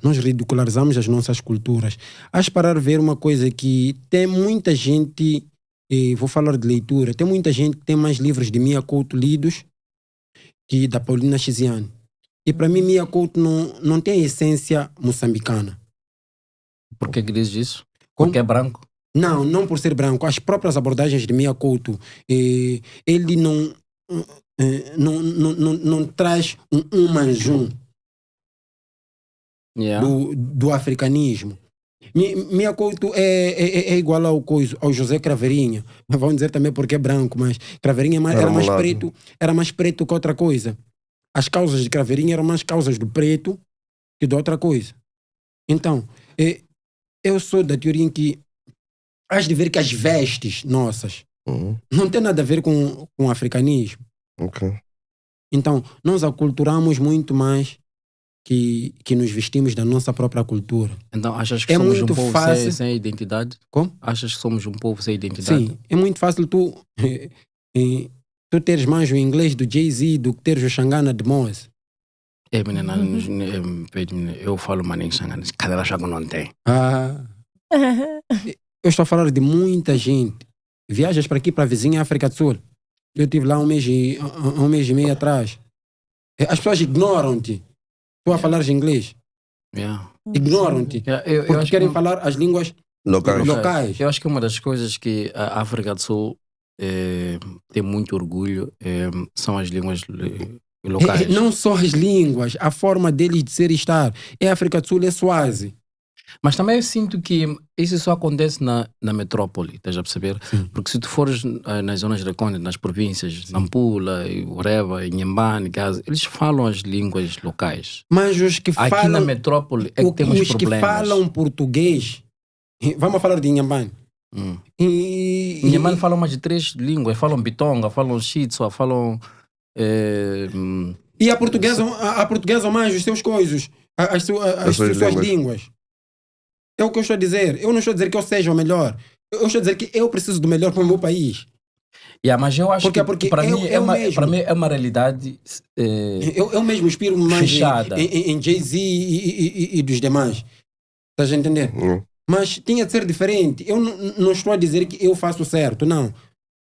Nós ridicularizamos as nossas culturas. Hás parar ver uma coisa que tem muita gente, vou falar de leitura, tem muita gente que tem mais livros de Mia Couto lidos que da Paulina Chiziane. E para mim Mia Couto não tem a essência moçambicana. Por que dizes isso? Como? Porque é branco? Não por ser branco. As próprias abordagens de Mia Couto, ele não traz um manjum do africanismo. Mia Couto é igual ao José Craveirinha. Vão dizer também porque é branco, mas Craveirinha era mais preto que outra coisa. As causas de Craveirinha eram mais causas do preto que de outra coisa. Então, eu sou da teoria em que has de ver que as vestes nossas não tem nada a ver com o africanismo. Ok. Então, nós aculturamos muito mais que nos vestimos da nossa própria cultura. Então, achas que somos um povo sem identidade? Como? Achas que somos um povo sem identidade? Sim, é muito fácil tu teres mais o inglês do Jay-Z do que teres o Xangana de Moz. Menina, eu falo maninho Xangana, cada chago não tem. Eu estou a falar de muita gente. Viajas para aqui, para a vizinha África do Sul. Eu estive lá um mês e meio atrás. As pessoas ignoram-te. Tu a falar inglês. Ignoram-te. Porque querem falar as línguas locais. Eu acho que uma das coisas que a África do Sul tem muito orgulho são as línguas locais. Não só as línguas, a forma deles de ser e estar. A África do Sul é Swazi. Mas também eu sinto que isso só acontece na metrópole, estás a perceber? Sim. Porque se tu fores nas zonas recônditas, nas províncias, Nampula, Ureba, Inhambane, eles falam as línguas locais. Mas os que aqui falam... na metrópole é que temos os problemas. Que falam português... Vamos falar de Inhambane. Inhambane falam mais de 3 línguas. Falam bitonga, falam xitsua, falam... E a portuguesa mais os seus coisas, as suas línguas. É o que eu estou a dizer. Eu não estou a dizer que eu seja o melhor. Eu estou a dizer que eu preciso do melhor para o meu país. Mas eu acho que para mim é uma realidade... Eu mesmo inspiro mais em Jay-Z e dos demais. Estás a entender? Mas tinha de ser diferente. Eu não estou a dizer que eu faço certo, não.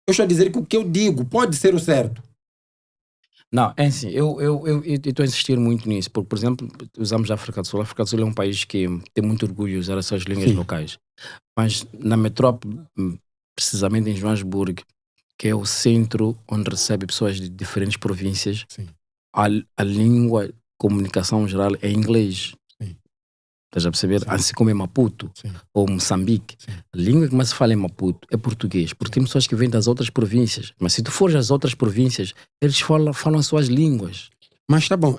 Eu estou a dizer que o que eu digo pode ser o certo. Não, é assim, eu estou a insistir muito nisso, porque, por exemplo, usamos a África do Sul. A África do Sul é um país que tem muito orgulho de usar as suas línguas locais. Mas na metrópole, precisamente em Joanesburgo, que é o centro onde recebe pessoas de diferentes províncias, a língua de comunicação geral é inglês. Estás a perceber? Assim como em Maputo ou Moçambique. A língua que mais se fala em Maputo é português, porque tem pessoas que vêm das outras províncias. Mas se tu fores às outras províncias, eles falam as suas línguas. Mas tá bom.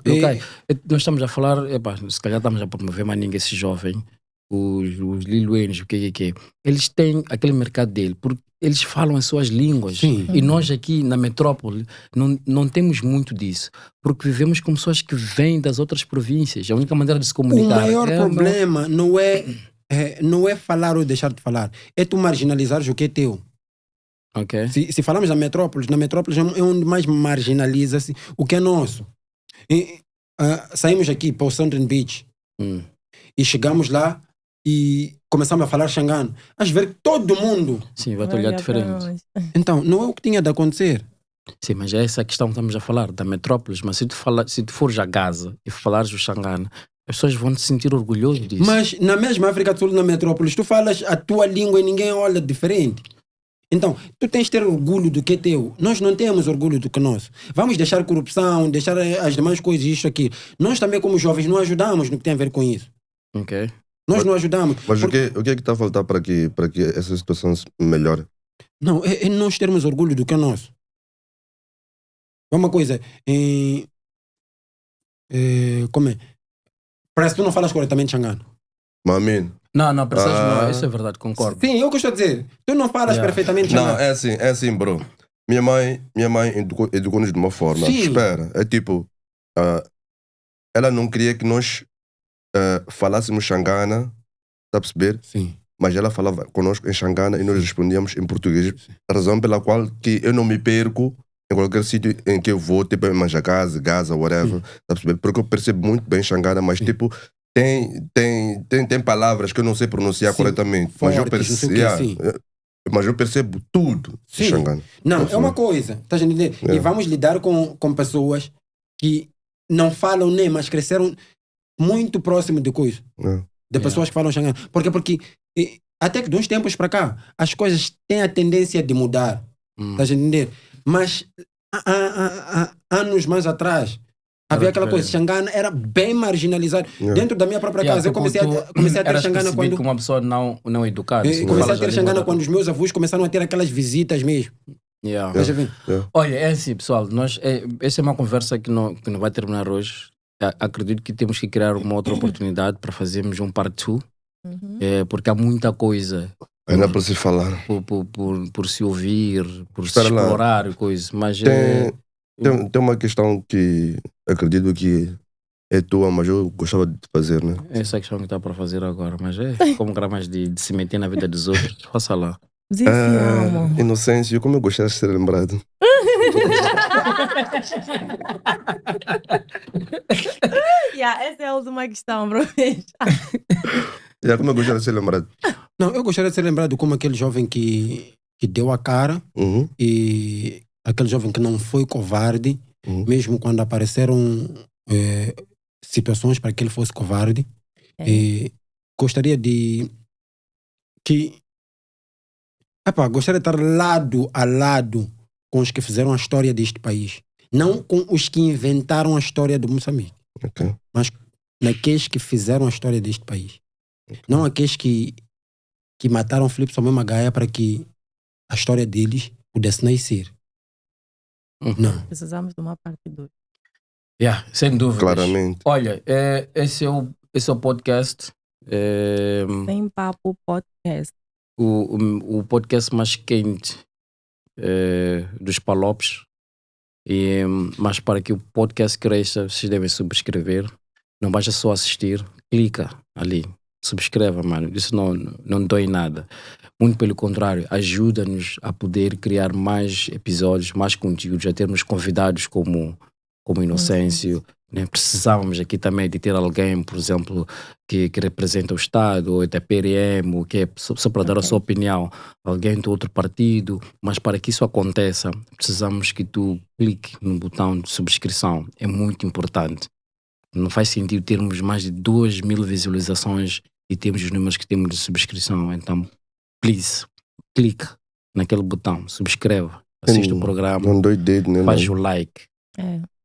Nós estamos a falar, se calhar estamos a promover mais ninguém, esse jovem, os liluenos, o que é. Eles têm aquele mercado dele, porque eles falam as suas línguas. E nós aqui na metrópole não temos muito disso, porque vivemos com pessoas que vêm das outras províncias. A única maneira de se comunicar... O maior problema não é falar ou deixar de falar, é tu marginalizares o que é teu. Okay. Se falamos na metrópole é onde mais marginaliza-se o que é nosso. Saímos aqui para o Southern Beach e chegamos lá, e começamos a falar xangano, vais ver que todo mundo. Sim, vai te olhar diferente. Então, não é o que tinha de acontecer. Sim, mas é essa questão que estamos a falar, da metrópolis. Mas se tu fores a Gaza e falares o xangano, as pessoas vão te sentir orgulhoso disso. Mas na mesma África do Sul, na metrópolis, tu falas a tua língua e ninguém olha diferente. Então, tu tens de ter orgulho do que é teu. Nós não temos orgulho do que é nosso. Vamos deixar corrupção, deixar as demais coisas, isto aqui. Nós também, como jovens, não ajudamos no que tem a ver com isso. Ok. Nós não ajudamos. Mas o que é que está a faltar para que essa situação se melhore? Não, é nós termos orgulho do que é nosso. É uma coisa. Como é? Parece que tu não falas corretamente xangano. Mamin. Não, precisas não. Isso é verdade, concordo. Sim, eu gosto de dizer. Tu não falas perfeitamente xangano. Não, é assim, bro. Minha mãe educou-nos de uma forma. Sim. Espera, é tipo, ela não queria que nós falássemos xangana, está a perceber? Sim. Mas ela falava conosco em xangana e nós respondíamos em português. A razão pela qual que eu não me perco em qualquer sítio em que eu vou, tipo em Manjacase, Gaza, whatever, tá a perceber? Porque eu percebo muito bem xangana, mas tipo, tem palavras que eu não sei pronunciar Sim, corretamente. Mas eu, fortes, não sei o quê, sim. mas eu percebo tudo de Sim. xangana. Não, é uma coisa. Estás a entender? E vamos lidar com pessoas que não falam nem, mas cresceram muito próximo de coisa. De pessoas que falam xangana. Porque até que de uns tempos para cá, as coisas têm a tendência de mudar. Estás a entender? Mas há anos mais atrás, havia aquela coisa, xangana era bem marginalizado. Dentro da minha própria casa, eu comecei a ter xangana quando... com uma pessoa não educada. Comecei a ter xangana quando os meus avós começaram a ter aquelas visitas mesmo. Olha, é assim, pessoal, essa é uma conversa que não vai terminar hoje. Acredito que temos que criar uma outra oportunidade para fazermos um part 2, porque há muita coisa ainda para se falar, por se ouvir, por se explorar e coisas. Mas tem uma questão que acredito que é tua, mas eu gostava de fazer, né? Essa questão que está para fazer agora, mas como gramas de se meter na vida dos outros, faça lá. Inocêncio, como eu gostaria de ser lembrado. Essa é a última questão, bro. Como eu gostaria de ser lembrado? Não, eu gostaria de ser lembrado como aquele jovem que deu a cara e aquele jovem que não foi covarde, mesmo quando apareceram situações para que ele fosse covarde. Gostaria de gostaria de estar lado a lado com os que fizeram a história deste país. Não com os que inventaram a história do Moçambique. Mas naqueles que fizeram a história deste país. Não aqueles que mataram Filipe Somé Magaia para que a história deles pudesse nascer. Não. Precisamos de uma parte 2. Sem dúvida. Claramente. Olha, esse é o podcast. Sem Papo Podcast. O podcast mais quente dos Palopes. Mas para que o podcast cresça, vocês devem subscrever. Não basta só assistir, clica ali, subscreva, mano. Isso não dói nada. Muito pelo contrário, ajuda-nos a poder criar mais episódios, mais conteúdos, a termos convidados como Inocêncio. Né? Precisávamos aqui também de ter alguém, por exemplo, que representa o Estado, ou da PRM, ou que é só para dar a sua opinião, alguém do outro partido. Mas para que isso aconteça, precisamos que tu clique no botão de subscrição. É muito importante. Não faz sentido termos mais de 2.000 visualizações e termos os números que temos de subscrição. Então, please, clique naquele botão, subscreva, assista o programa, não dói dedo, né, faz o like.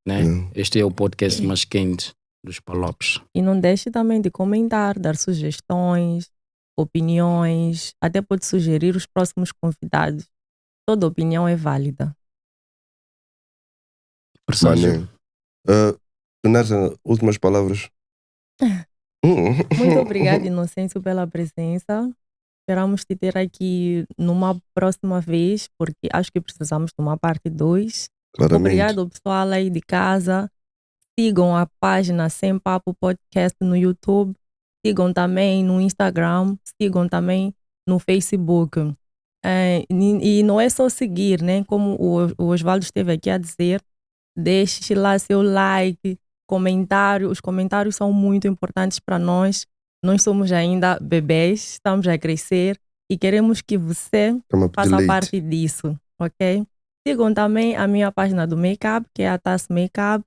Né? Não. Este é o podcast mais quente dos Palopes. E não deixe também de comentar, dar sugestões, opiniões, até pode sugerir os próximos convidados. Toda opinião é válida. Nessa, últimas palavras. Muito obrigada, Inocêncio, pela presença. Esperamos te ter aqui numa próxima vez, porque acho que precisamos de uma parte 2. Claramente. Obrigado, pessoal aí de casa. Sigam a página Sem Papo Podcast no YouTube. Sigam também no Instagram. Sigam também no Facebook. E não é só seguir, né? Como o Osvaldo esteve aqui a dizer. Deixe lá seu like, comentário. Os comentários são muito importantes para nós. nós somos ainda bebês, estamos a crescer e queremos que você Chama de faça leite. parte disso, ok? Sigam também a minha página do make-up, que é a Tassi Makeup.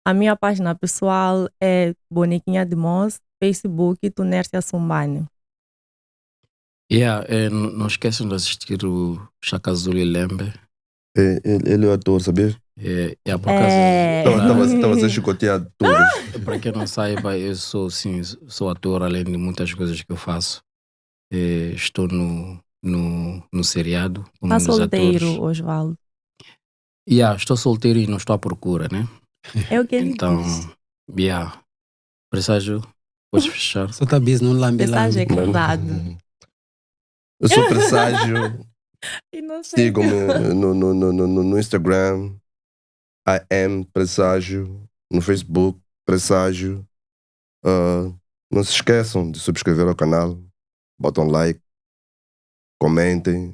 A minha página pessoal é Bonequinha de Moss, Facebook, Tunércia Sumbane. Não esqueçam de assistir o Chaka Zulu e Lembe. Ele é o ator, sabias? Por acaso, Estava a ser chicoteado todos. para quem não saiba, eu sou ator, além de muitas coisas que eu faço. Estou no seriado. como Está um dos solteiro, atores. Osvaldo. Estou solteiro e não estou à procura, né? É o que ele Então, diz. presságio, podes fechar. Só tá busy no Mensagem lambe-lambe. errado. Eu sou presságio. Inocente. Sigam-me no Instagram. I am presságio. No Facebook, presságio. Não se esqueçam de subscrever ao canal. Botam like. Comentem.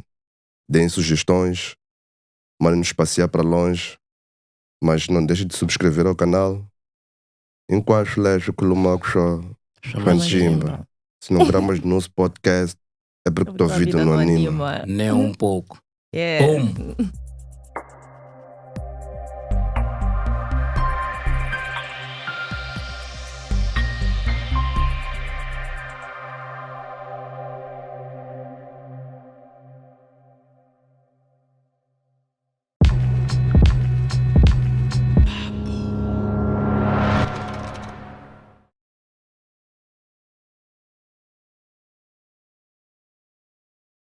Deem sugestões. Mandem-nos passear para longe. Mas não deixem de subscrever ao canal. Enquanto lejo que o Lumaco Chimba. Se não gramas no nosso podcast, é porque tua vida não anima. Nem um pouco. Yeah. Boom.